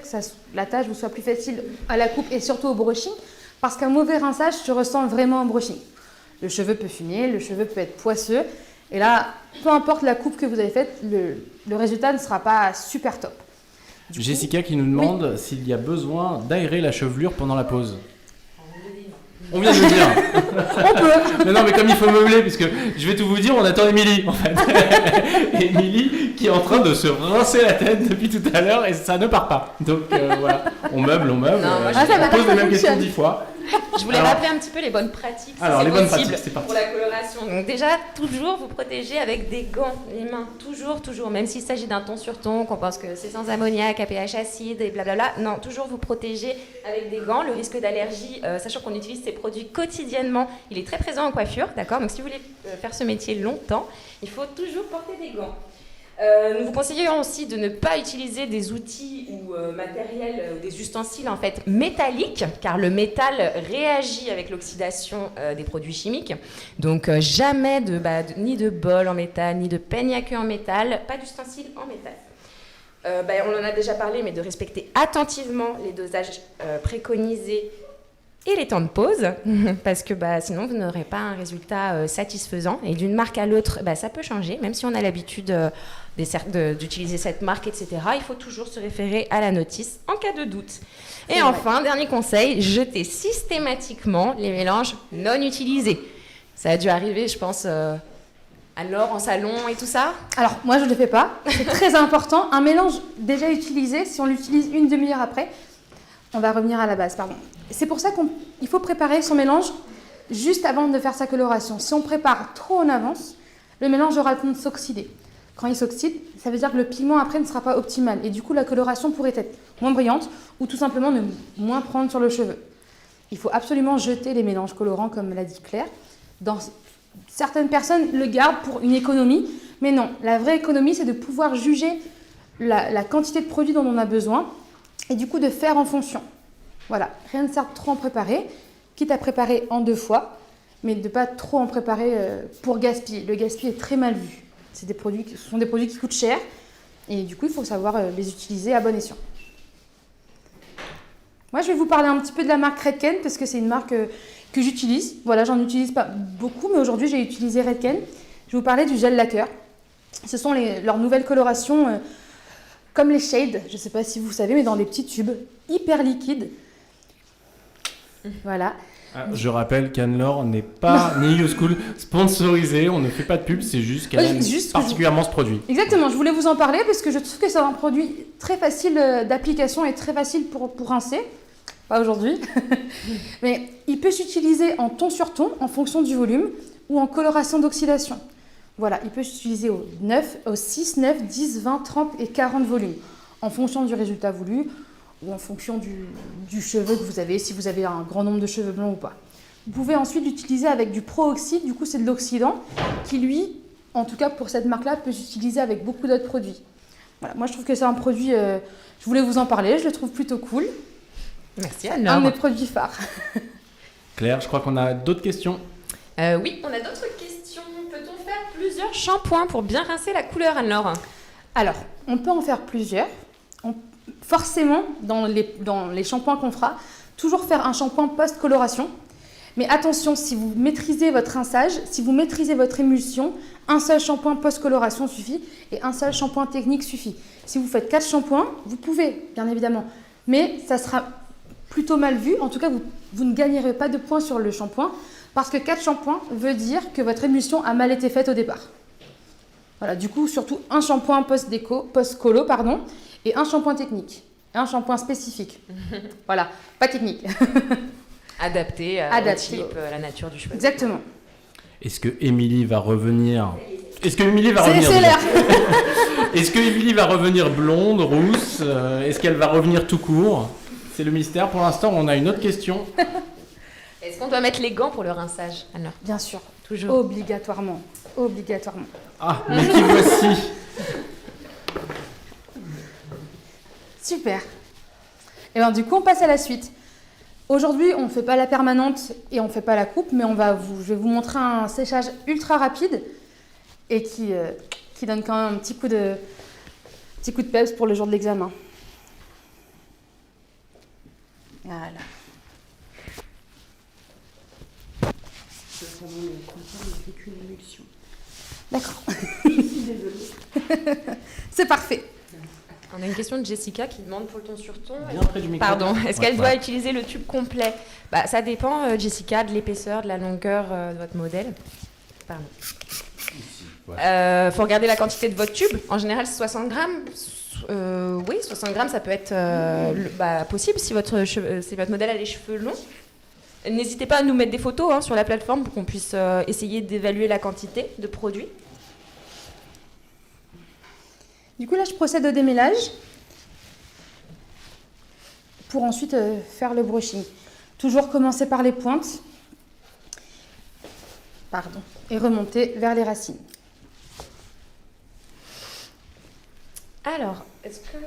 la tâche vous soit plus facile à la coupe et surtout au brushing. Parce qu'un mauvais rinçage se ressent vraiment en brushing. Le cheveu peut fumer, le cheveu peut être poisseux. Et là, peu importe la coupe que vous avez faite, le résultat ne sera pas super top. Jessica qui nous demande s'il y a besoin d'aérer la chevelure pendant la pause. On vient de le dire. On peut. Mais non, mais comme il faut meubler, puisque je vais tout vous dire, on attend Émilie, en fait. Émilie qui est en train de se rincer la tête depuis tout à l'heure et ça ne part pas. Donc voilà, on meuble. Non, moi, Je pose les mêmes questions 10 fois. Je voulais rappeler un petit peu les bonnes pratiques, si Alors, c'est les bonnes possible, pratiques, c'est parti. pour la coloration. Donc déjà, toujours vous protéger avec des gants, les mains, toujours, même s'il s'agit d'un ton sur ton, qu'on pense que c'est sans ammoniac, à pH acide et blablabla. Non, toujours vous protéger avec des gants. Le risque d'allergie, sachant qu'on utilise ces produits quotidiennement, il est très présent en coiffure, d'accord? Donc si vous voulez faire ce métier longtemps, il faut toujours porter des gants. Nous vous conseillons aussi de ne pas utiliser des outils ou matériels, des ustensiles en fait métalliques, car le métal réagit avec l'oxydation des produits chimiques. Donc jamais ni de bol en métal, ni de peigne à queue en métal, pas d'ustensiles en métal. On en a déjà parlé, mais de respecter attentivement les dosages préconisés et les temps de pause, parce que sinon vous n'aurez pas un résultat satisfaisant. Et d'une marque à l'autre, ça peut changer, même si on a l'habitude d'utiliser cette marque, etc. Il faut toujours se référer à la notice en cas de doute. Et enfin, dernier conseil, jetez systématiquement les mélanges non utilisés. Ça a dû arriver, je pense, à Laure en salon et tout ça. Alors, moi, je ne le fais pas. C'est très important. Un mélange déjà utilisé, si on l'utilise une demi-heure après, on va revenir à la base, pardon. C'est pour ça qu'il faut préparer son mélange juste avant de faire sa coloration. Si on prépare trop en avance, le mélange aura le temps de s'oxyder. Quand il s'oxyde, ça veut dire que le pigment après ne sera pas optimal. Et du coup, la coloration pourrait être moins brillante ou tout simplement ne moins prendre sur le cheveu. Il faut absolument jeter les mélanges colorants, comme l'a dit Claire. Certaines personnes le gardent pour une économie, mais non. La vraie économie, c'est de pouvoir juger la quantité de produits dont on a besoin et du coup de faire en fonction. Voilà, rien ne sert de trop en préparer, quitte à préparer en 2 fois, mais de ne pas trop en préparer pour gaspiller. Le gaspillage est très mal vu. Ce sont des produits qui coûtent cher et du coup, il faut savoir les utiliser à bon escient. Moi, je vais vous parler un petit peu de la marque Redken parce que c'est une marque que j'utilise. Voilà, j'en utilise pas beaucoup, mais aujourd'hui, j'ai utilisé Redken. Je vais vous parler du gel lacqueur. Ce sont leurs nouvelles colorations comme les shades, je ne sais pas si vous savez, mais dans des petits tubes hyper liquides. Voilà. Je rappelle qu'Anne-Laure n'est pas ni YouSchool sponsorisée, on ne fait pas de pub, c'est juste qu'elle aime particulièrement ce produit. Exactement, je voulais vous en parler parce que je trouve que c'est un produit très facile d'application et très facile pour rincer. Pas aujourd'hui. Mais il peut s'utiliser en ton sur ton en fonction du volume ou en coloration d'oxydation. Voilà, il peut s'utiliser au 6, 9, 10, 20, 30 et 40 volumes en fonction du résultat voulu ou en fonction du cheveu que vous avez, si vous avez un grand nombre de cheveux blancs ou pas. Vous pouvez ensuite l'utiliser avec du pro-oxyde, du coup c'est de l'oxydant, qui lui, en tout cas pour cette marque-là, peut s'utiliser avec beaucoup d'autres produits. Voilà, moi je trouve que c'est un produit, je voulais vous en parler, je le trouve plutôt cool. Merci Anne-Laure. Un de mes produits phares. Claire, je crois qu'on a d'autres questions. Oui, on a d'autres questions. Peut-on faire plusieurs shampoings pour bien rincer la couleur, Anne-Laure? Alors, on peut en faire plusieurs. Forcément, dans les shampoings qu'on fera, toujours faire un shampoing post-coloration. Mais attention, si vous maîtrisez votre rinçage, si vous maîtrisez votre émulsion, un seul shampoing post-coloration suffit et un seul shampoing technique suffit. Si vous faites 4 shampoings, vous pouvez, bien évidemment, mais ça sera plutôt mal vu. En tout cas, vous ne gagnerez pas de points sur le shampoing parce que 4 shampoings veut dire que votre émulsion a mal été faite au départ. Voilà, du coup, surtout un shampoing post-colo, et un shampoing technique, et un shampoing spécifique. Voilà, pas technique. Adapté au type, à la nature du cheveu. Exactement. Est-ce que Émilie va revenir Est-ce que Émilie va revenir C'est l'air. Est-ce que Émilie va revenir blonde, rousse Est-ce qu'elle va revenir tout court? C'est le mystère. Pour l'instant, on a une autre question. Est-ce qu'on doit mettre les gants pour le rinçage, Anne-Laure? Bien sûr. Toujours. Obligatoirement. obligatoirement. Ah, mais qui voici. Super. Et bien du coup, on passe à la suite. Aujourd'hui, on ne fait pas la permanente et on ne fait pas la coupe, mais je vais vous montrer un séchage ultra rapide et qui donne quand même un petit coup de peps pour le jour de l'examen. Voilà. D'accord. C'est parfait. On a une question de Jessica qui demande pour le ton sur ton. Bien près du micro. Pardon, est-ce qu'elle Ouais, doit ouais. utiliser le tube complet? Ça dépend, Jessica, de l'épaisseur, de la longueur de votre modèle. Pardon. Faut regarder la quantité de votre tube. En général, c'est 60 grammes. Oui, 60 grammes, ça peut être possible si votre modèle a les cheveux longs. N'hésitez pas à nous mettre des photos sur la plateforme pour qu'on puisse essayer d'évaluer la quantité de produit. Du coup, là, je procède au démêlage pour ensuite faire le brushing. Toujours commencer par les pointes. Et remonter vers les racines. Alors, est-ce que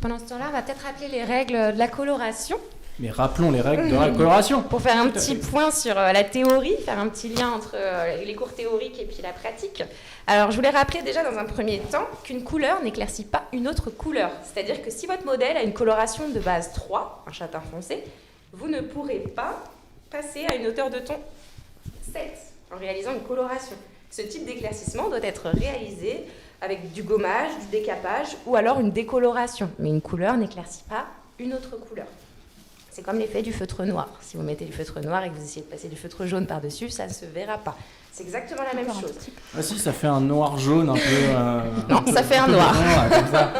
pendant ce temps-là, on va peut-être rappeler les règles de la coloration Mais rappelons les règles de la coloration. pour faire un petit point sur la théorie, faire un petit lien entre les cours théoriques et puis la pratique. Alors, je voulais rappeler déjà dans un premier temps qu'une couleur n'éclaircit pas une autre couleur. C'est-à-dire que si votre modèle a une coloration de base 3, un châtain foncé, vous ne pourrez pas passer à une hauteur de ton 7 en réalisant une coloration. Ce type d'éclaircissement doit être réalisé avec du gommage, du décapage ou alors une décoloration. Mais une couleur n'éclaircit pas une autre couleur. C'est comme l'effet du feutre noir. Si vous mettez du feutre noir et que vous essayez de passer du feutre jaune par-dessus, ça ne se verra pas. C'est exactement la même chose. Ah si, ça fait un noir-jaune un peu... Non, ça fait un noir. Comme ça.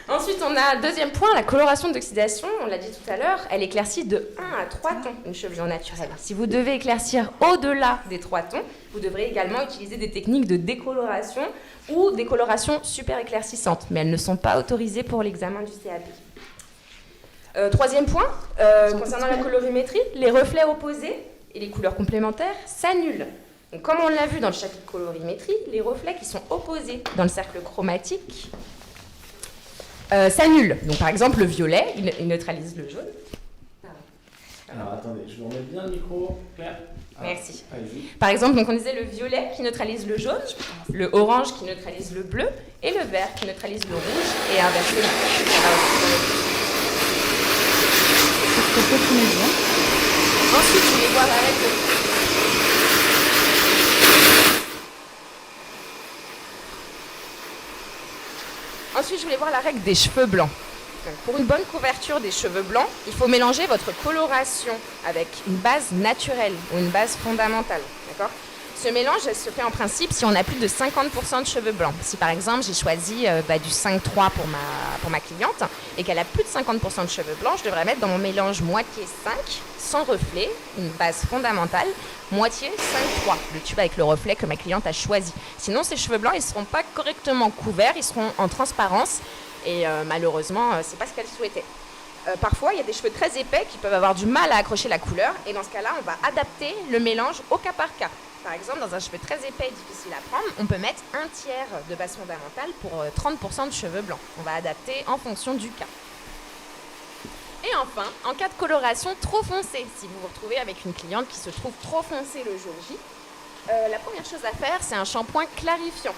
Ensuite, on a deuxième point, la coloration d'oxydation. On l'a dit tout à l'heure, elle éclaircit de 1 à 3 tons une chevelure naturelle. Si vous devez éclaircir au-delà des 3 tons, vous devrez également utiliser des techniques de décoloration ou décoloration super éclaircissante. Mais elles ne sont pas autorisées pour l'examen du CAP. Troisième point, concernant la colorimétrie, les reflets opposés et les couleurs complémentaires s'annulent. Donc, comme on l'a vu dans le chapitre colorimétrie, les reflets qui sont opposés dans le cercle chromatique s'annulent. Donc par exemple, le violet, il neutralise le jaune. Alors attendez, je vous remets bien le micro, Claire. Merci. Allez-y. Par exemple, donc on disait le violet qui neutralise le jaune, le orange qui neutralise le bleu et le vert qui neutralise le rouge et inversement. Ensuite, je vais voir la règle. Ensuite, je voulais voir la règle des cheveux blancs. Donc, pour une bonne couverture des cheveux blancs, il faut mélanger votre coloration avec une base naturelle ou une base fondamentale. D'accord ? Ce mélange elle se fait en principe si on a plus de 50% de cheveux blancs. Si par exemple j'ai choisi du 5-3 pour ma cliente et qu'elle a plus de 50% de cheveux blancs, je devrais mettre dans mon mélange moitié 5, sans reflet, une base fondamentale, moitié 5-3, le tube avec le reflet que ma cliente a choisi. Sinon ces cheveux blancs ils ne seront pas correctement couverts, ils seront en transparence et malheureusement c'est pas ce qu'elle souhaitait. Parfois il y a des cheveux très épais qui peuvent avoir du mal à accrocher la couleur et dans ce cas-là on va adapter le mélange au cas par cas. Par exemple, dans un cheveu très épais et difficile à prendre, on peut mettre un tiers de base fondamentale pour 30% de cheveux blancs. On va adapter en fonction du cas. Et enfin, en cas de coloration trop foncée, si vous vous retrouvez avec une cliente qui se trouve trop foncée le jour J, la première chose à faire, c'est un shampoing clarifiant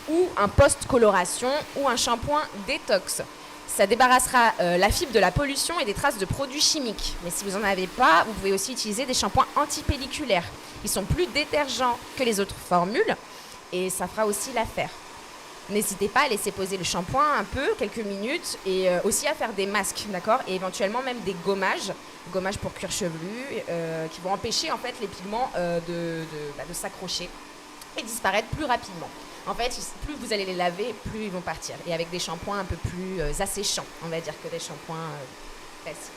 ou un post-coloration ou un shampoing détox. Ça débarrassera la fibre de la pollution et des traces de produits chimiques. Mais si vous n'en avez pas, vous pouvez aussi utiliser des shampoings antipelliculaires. Ils sont plus détergents que les autres formules et ça fera aussi l'affaire. N'hésitez pas à laisser poser le shampoing un peu, quelques minutes, et aussi à faire des masques, d'accord ? Et éventuellement même des gommages pour cuir chevelu, qui vont empêcher en fait les pigments de s'accrocher et disparaître plus rapidement. En fait, plus vous allez les laver, plus ils vont partir. Et avec des shampoings un peu plus asséchants, on va dire, que des shampoings classiques.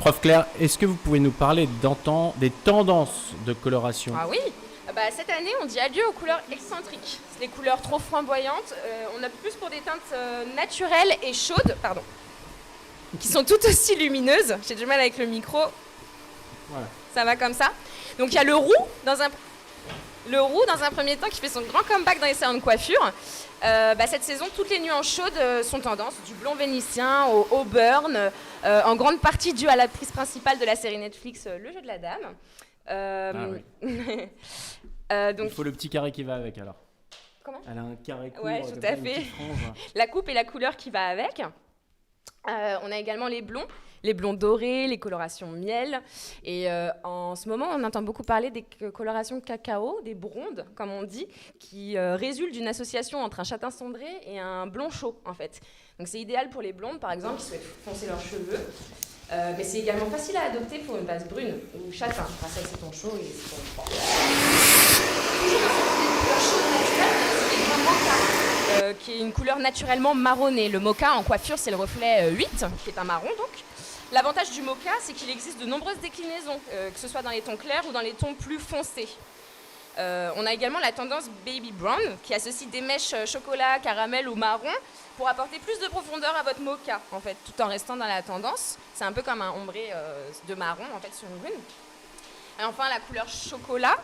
Prof Claire, est-ce que vous pouvez nous parler des tendances de coloration? Ah oui. Cette année, on dit adieu aux couleurs excentriques. C'est les couleurs trop flamboyantes. On opte plus pour des teintes naturelles et chaudes, qui sont tout aussi lumineuses. J'ai du mal avec le micro. Voilà. Ça va comme ça. Donc il y a le roux dans un premier temps qui fait son grand comeback dans les salons de coiffure. Cette saison, toutes les nuances chaudes sont tendance, du blond vénitien au auburn, en grande partie due à l'actrice principale de la série Netflix Le Jeu de la Dame. Oui. Donc, il faut le petit carré qui va avec alors. Comment ? Elle a un carré court, Ouais, tout à fait. La coupe et la couleur qui va avec. On a également les blonds dorés, les colorations miel. Et en ce moment, on entend beaucoup parler des colorations cacao, des brondes, comme on dit, qui résultent d'une association entre un châtain cendré et un blond chaud, en fait. Donc c'est idéal pour les blondes, par exemple, qui souhaitent foncer leurs cheveux. Mais c'est également facile à adopter pour une base brune ou châtain. Enfin, ça, c'est ton chaud et c'est ton froid. Qui est une couleur naturellement marronnée. Le mocha en coiffure, c'est le reflet 8, qui est un marron donc. L'avantage du mocha, c'est qu'il existe de nombreuses déclinaisons, que ce soit dans les tons clairs ou dans les tons plus foncés. On a également la tendance baby brown, qui associe des mèches chocolat, caramel ou marron pour apporter plus de profondeur à votre mocha, en fait, tout en restant dans la tendance. C'est un peu comme un ombré de marron, en fait, sur une brune. Et enfin, la couleur chocolat,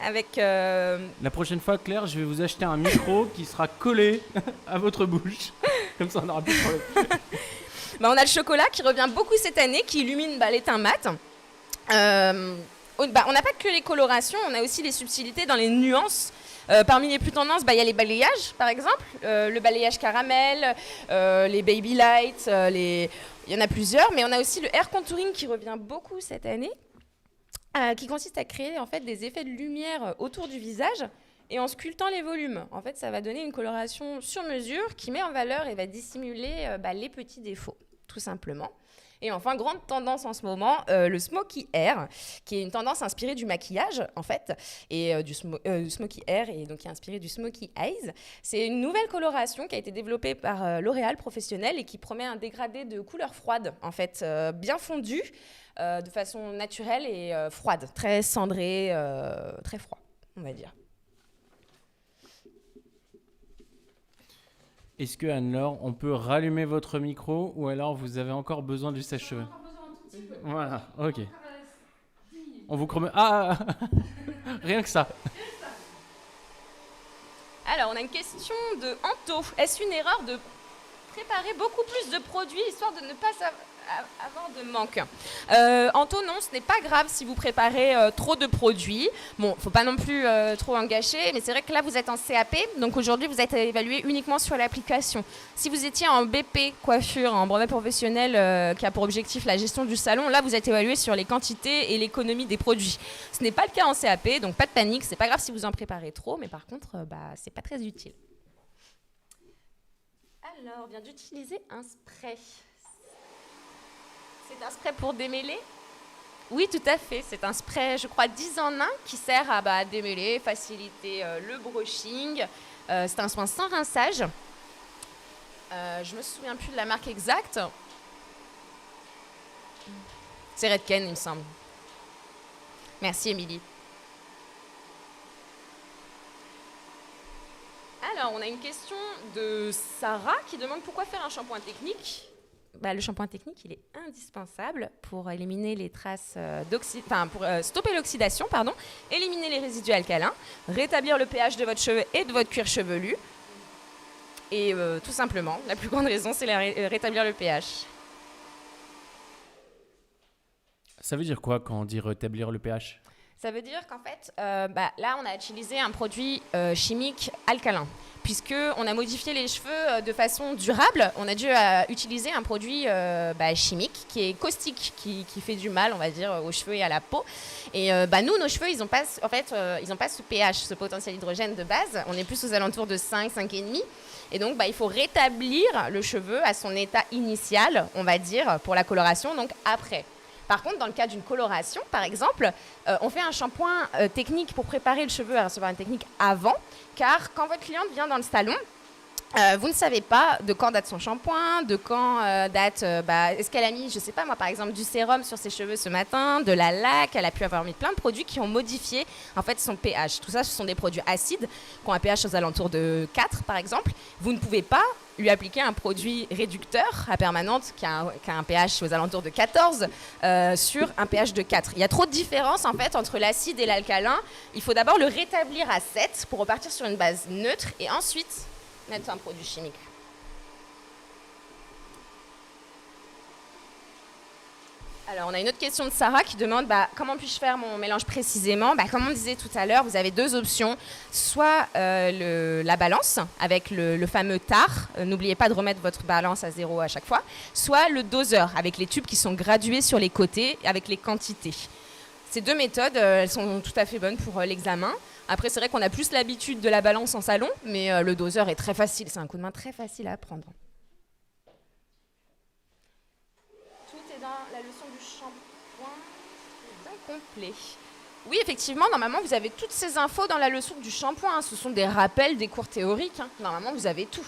avec... La prochaine fois, Claire, je vais vous acheter un micro qui sera collé à votre bouche. Comme ça, on n'aura plus de problème. On a le chocolat qui revient beaucoup cette année, qui illumine les teints mat. On n'a pas que les colorations, on a aussi les subtilités dans les nuances. Parmi les plus tendances, il y a les balayages, par exemple. Le balayage caramel, les baby lights, il y en a plusieurs. Mais on a aussi le hair contouring qui revient beaucoup cette année. Qui consiste à créer en fait des effets de lumière autour du visage et en sculptant les volumes. En fait, ça va donner une coloration sur mesure qui met en valeur et va dissimuler les petits défauts, tout simplement. Et enfin, grande tendance en ce moment, le smoky hair, qui est une tendance inspirée du maquillage, en fait, et du smoky hair, et donc qui est inspiré du smoky eyes. C'est une nouvelle coloration qui a été développée par L'Oréal Professionnel et qui promet un dégradé de couleur froide, en fait, bien fondu, de façon naturelle et froide, très cendré, très froid, on va dire. Est-ce que Anne-Laure, on peut rallumer votre micro ou alors vous avez encore besoin du sèche-cheveux? Voilà, ok. On vous promet... Ah rien que ça. Alors, on a une question de Anto. Est-ce une erreur de préparer beaucoup plus de produits histoire de ne pas avoir de manque? Anto, non, ce n'est pas grave si vous préparez trop de produits. Bon, faut pas non plus trop en gâcher, mais c'est vrai que là, vous êtes en CAP, donc aujourd'hui, vous êtes évalué uniquement sur l'application. Si vous étiez en BP coiffure, en brevet professionnel qui a pour objectif la gestion du salon, là, vous êtes évalué sur les quantités et l'économie des produits. Ce n'est pas le cas en CAP, donc pas de panique, c'est pas grave si vous en préparez trop, mais par contre, c'est pas très utile. Alors, on vient d'utiliser un spray. C'est un spray pour démêler? Oui, tout à fait. C'est un spray, je crois, 10 en 1 qui sert à démêler, faciliter le brushing. C'est un soin sans rinçage. Je me souviens plus de la marque exacte. C'est Redken, il me semble. Merci, Émilie. Alors, on a une question de Sarah qui demande pourquoi faire un shampoing technique. Le shampoing technique, il est indispensable pour éliminer les traces pour stopper l'oxydation, éliminer les résidus alcalins, rétablir le pH de votre cheveu et de votre cuir chevelu. Et tout simplement, la plus grande raison, c'est rétablir le pH. Ça veut dire quoi quand on dit rétablir le pH? Ça veut dire qu'en fait, là, on a utilisé un produit chimique alcalin. Puisqu'on a modifié les cheveux de façon durable, on a dû utiliser un produit chimique qui est caustique, qui fait du mal, on va dire, aux cheveux et à la peau. Et nous, nos cheveux, ils n'ont pas ce pH, ce potentiel hydrogène de base. On est plus aux alentours de 5, 5,5. Et donc, il faut rétablir le cheveu à son état initial, on va dire, pour la coloration, donc après. Par contre, dans le cas d'une coloration, par exemple, on fait un shampoing technique pour préparer le cheveu à recevoir une technique avant, car quand votre cliente vient dans le salon, Vous ne savez pas de quand date son shampoing, de quand date, est-ce qu'elle a mis, je ne sais pas moi, par exemple, du sérum sur ses cheveux ce matin, de la laque, elle a pu avoir mis plein de produits qui ont modifié en fait son pH. Tout ça, ce sont des produits acides qui ont un pH aux alentours de 4 par exemple. Vous ne pouvez pas lui appliquer un produit réducteur à permanente qui a un pH aux alentours de 14 sur un pH de 4. Il y a trop de différence en fait entre l'acide et l'alcalin. Il faut d'abord le rétablir à 7 pour repartir sur une base neutre et ensuite mettre un produit chimique. Alors, on a une autre question de Sarah qui demande comment puis-je faire mon mélange précisément. Comme on disait tout à l'heure, vous avez deux options. Soit la balance avec le fameux TAR. N'oubliez pas de remettre votre balance à 0 à chaque fois. Soit le doseur avec les tubes qui sont gradués sur les côtés avec les quantités. Ces deux méthodes, elles sont tout à fait bonnes pour l'examen. Après, c'est vrai qu'on a plus l'habitude de la balance en salon, mais le doseur est très facile. C'est un coup de main très facile à apprendre. Tout est dans la leçon du shampoing. C'est bien complet. Oui, effectivement, normalement, vous avez toutes ces infos dans la leçon du shampoing. Ce sont des rappels des cours théoriques. Normalement, vous avez tout.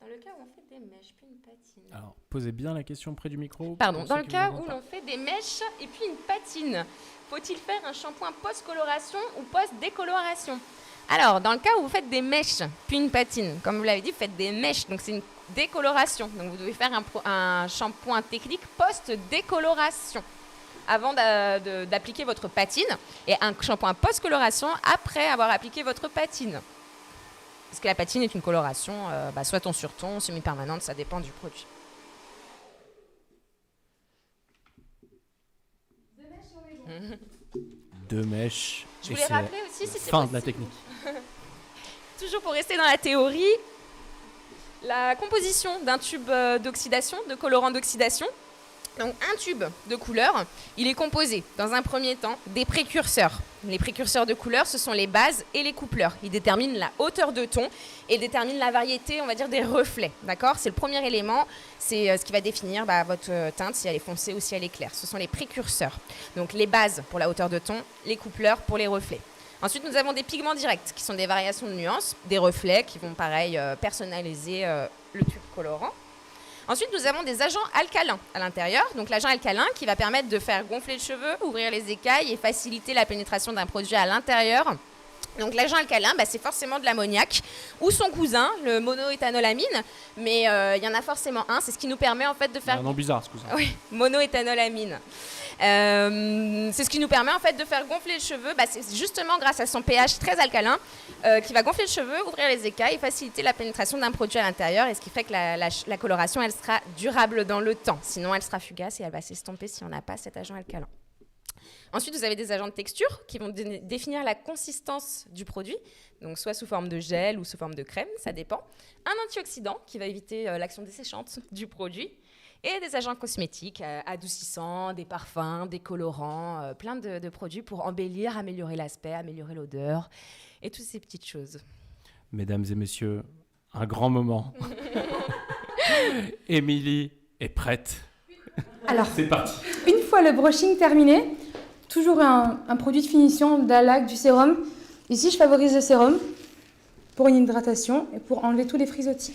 Dans le cas où on fait des mèches, puis une patine. Alors, posez bien la question près du micro. Pardon, dans le cas où l'on fait des mèches et puis une patine, faut-il faire un shampoing post-coloration ou post-décoloration? Alors, dans le cas où vous faites des mèches, puis une patine, comme vous l'avez dit, vous faites des mèches, donc c'est une décoloration. Donc vous devez faire un shampoing technique post-décoloration avant d'appliquer votre patine et un shampoing post-coloration après avoir appliqué votre patine. Parce que la patine est une coloration, soit ton sur ton, semi-permanente, ça dépend du produit. Deux mèches. Je voulais rappeler aussi, si c'est fin possible, de la technique. toujours pour rester dans la théorie, la composition d'un tube d'oxydation, de colorant d'oxydation. Donc un tube de couleur, il est composé dans un premier temps des précurseurs. Les précurseurs de couleur, ce sont les bases et les coupleurs. Ils déterminent la hauteur de ton et déterminent la variété, on va dire, des reflets. D'accord ? C'est le premier élément, c'est ce qui va définir votre teinte, si elle est foncée ou si elle est claire. Ce sont les précurseurs. Donc les bases pour la hauteur de ton, les coupleurs pour les reflets. Ensuite, nous avons des pigments directs, qui sont des variations de nuances, des reflets qui vont, pareil, personnaliser le tube colorant. Ensuite, nous avons des agents alcalins à l'intérieur. Donc l'agent alcalin qui va permettre de faire gonfler le cheveu, ouvrir les écailles et faciliter la pénétration d'un produit à l'intérieur. Donc l'agent alcalin, c'est forcément de l'ammoniac ou son cousin, le monoéthanolamine. Mais il y en a forcément un. C'est ce qui nous permet en fait de faire... Un nom bizarre, ce cousin. Oui, monoéthanolamine. C'est ce qui nous permet en fait de faire gonfler le cheveu. C'est justement grâce à son pH très alcalin qui va gonfler le cheveu, ouvrir les écailles et faciliter la pénétration d'un produit à l'intérieur. Et ce qui fait que la coloration, elle sera durable dans le temps. Sinon, elle sera fugace et elle va s'estomper si on n'a pas cet agent alcalin. Ensuite, vous avez des agents de texture qui vont définir la consistance du produit, donc soit sous forme de gel ou sous forme de crème, ça dépend. Un antioxydant qui va éviter l'action desséchante du produit. Et des agents cosmétiques adoucissants, des parfums, des colorants, plein de produits pour embellir, améliorer l'aspect, améliorer l'odeur et toutes ces petites choses. Mesdames et messieurs, un grand moment. Émilie est prête. Alors, c'est parti. Une fois le brushing terminé, toujours un produit de finition, de la laque, du sérum. Ici, je favorise le sérum pour une hydratation et pour enlever tous les frisottis.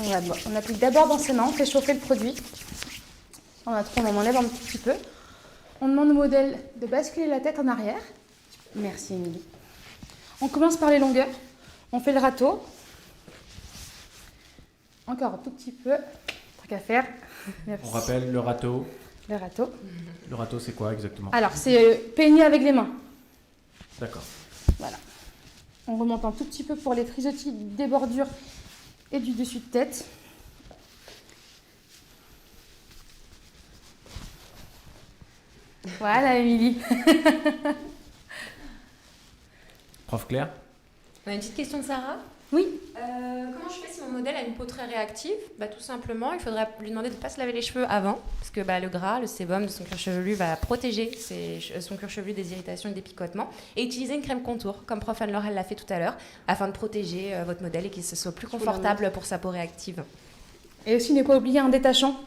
On applique d'abord dans ses mains, on fait chauffer le produit. On enlève un petit peu. On demande au modèle de basculer la tête en arrière. Merci Émilie. On commence par les longueurs. On fait le râteau. Encore un tout petit peu. Tant qu'à faire. Merci. On rappelle le râteau. Le râteau. Le râteau, c'est quoi exactement? Alors, c'est peigner avec les mains. D'accord. Voilà. On remonte un tout petit peu pour les frisottis des bordures et du dessus de tête. Voilà, Émilie. Prof Claire? On a une petite question de Sarah. Oui. Comment je fais si mon modèle a une peau très réactive? Tout simplement, il faudra lui demander de ne pas se laver les cheveux avant, parce que le gras, le sébum de son cuir chevelu va protéger son cuir chevelu des irritations et des picotements, et utiliser une crème contour, comme prof Anne-Laure l'a fait tout à l'heure, afin de protéger votre modèle et qu'il se soit plus confortable pour sa peau réactive. Et aussi, ne pas oublier un détachant,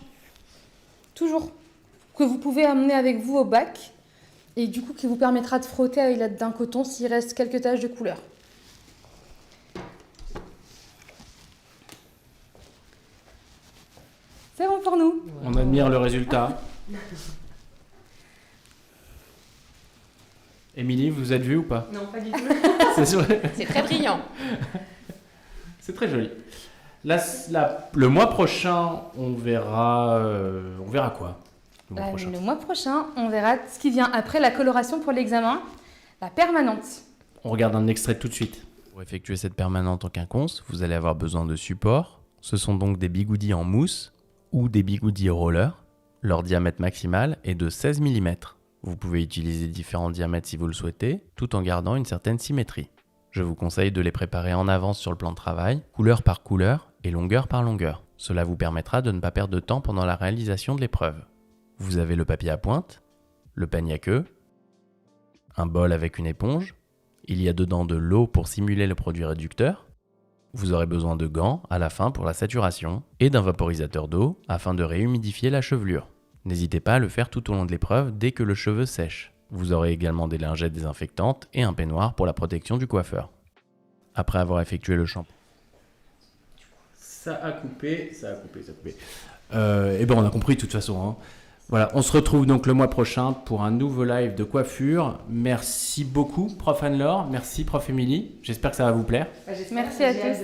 toujours, que vous pouvez amener avec vous au bac, et du coup qui vous permettra de frotter avec d'un coton s'il reste quelques taches de couleur. pour nous. On admire le résultat. Émilie, vous êtes vue ou pas? Non, pas du tout. C'est sûr. C'est très brillant. C'est très joli. Le mois prochain, on verra quoi le mois prochain. Le mois prochain, on verra ce qui vient après la coloration pour l'examen, la permanente. On regarde un extrait tout de suite. Pour effectuer cette permanente en quinconce, vous allez avoir besoin de supports. Ce sont donc des bigoudis en mousse ou des bigoudis roller. Leur diamètre maximal est de 16 mm. Vous pouvez utiliser différents diamètres si vous le souhaitez, tout en gardant une certaine symétrie. Je vous conseille de les préparer en avance sur le plan de travail, couleur par couleur et longueur par longueur. Cela vous permettra de ne pas perdre de temps pendant la réalisation de l'épreuve. Vous avez le papier à pointe, le panier à queue, un bol avec une éponge, il y a dedans de l'eau pour simuler le produit réducteur, vous aurez besoin de gants à la fin pour la saturation et d'un vaporisateur d'eau afin de réhumidifier la chevelure. N'hésitez pas à le faire tout au long de l'épreuve dès que le cheveu sèche. Vous aurez également des lingettes désinfectantes et un peignoir pour la protection du coiffeur. Après avoir effectué le shampoing. Ça a coupé. Et ben on a compris de toute façon. Hein. Voilà, on se retrouve donc le mois prochain pour un nouveau live de coiffure. Merci beaucoup, prof Anne-Laure. Merci, prof Émilie. J'espère que ça va vous plaire. Merci à tous.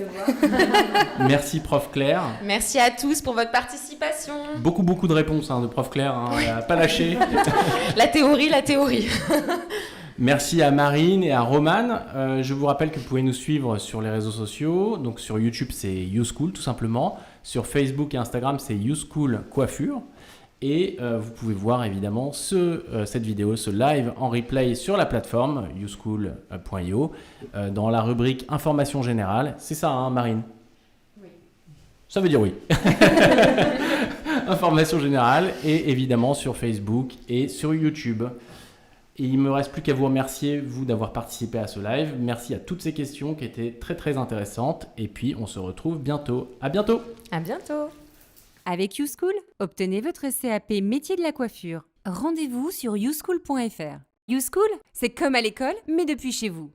Merci, prof Claire. Merci à tous pour votre participation. Beaucoup de réponses de prof Claire. Hein. Elle n'a pas lâché. La théorie. Merci à Marine et à Romane. Je vous rappelle que vous pouvez nous suivre sur les réseaux sociaux. Donc sur YouTube, c'est YouSchool tout simplement. Sur Facebook et Instagram, c'est YouSchool Coiffure. Et vous pouvez voir évidemment cette vidéo, ce live en replay sur la plateforme youschool.io dans la rubrique Information générale. C'est ça, hein, Marine? Oui. Ça veut dire oui. Information générale et évidemment sur Facebook et sur YouTube. Et il ne me reste plus qu'à vous remercier, vous, d'avoir participé à ce live. Merci à toutes ces questions qui étaient très intéressantes. Et puis, on se retrouve bientôt. À bientôt. À bientôt. Avec YouSchool, obtenez votre CAP métier de la coiffure. Rendez-vous sur youschool.fr. YouSchool, c'est comme à l'école, mais depuis chez vous.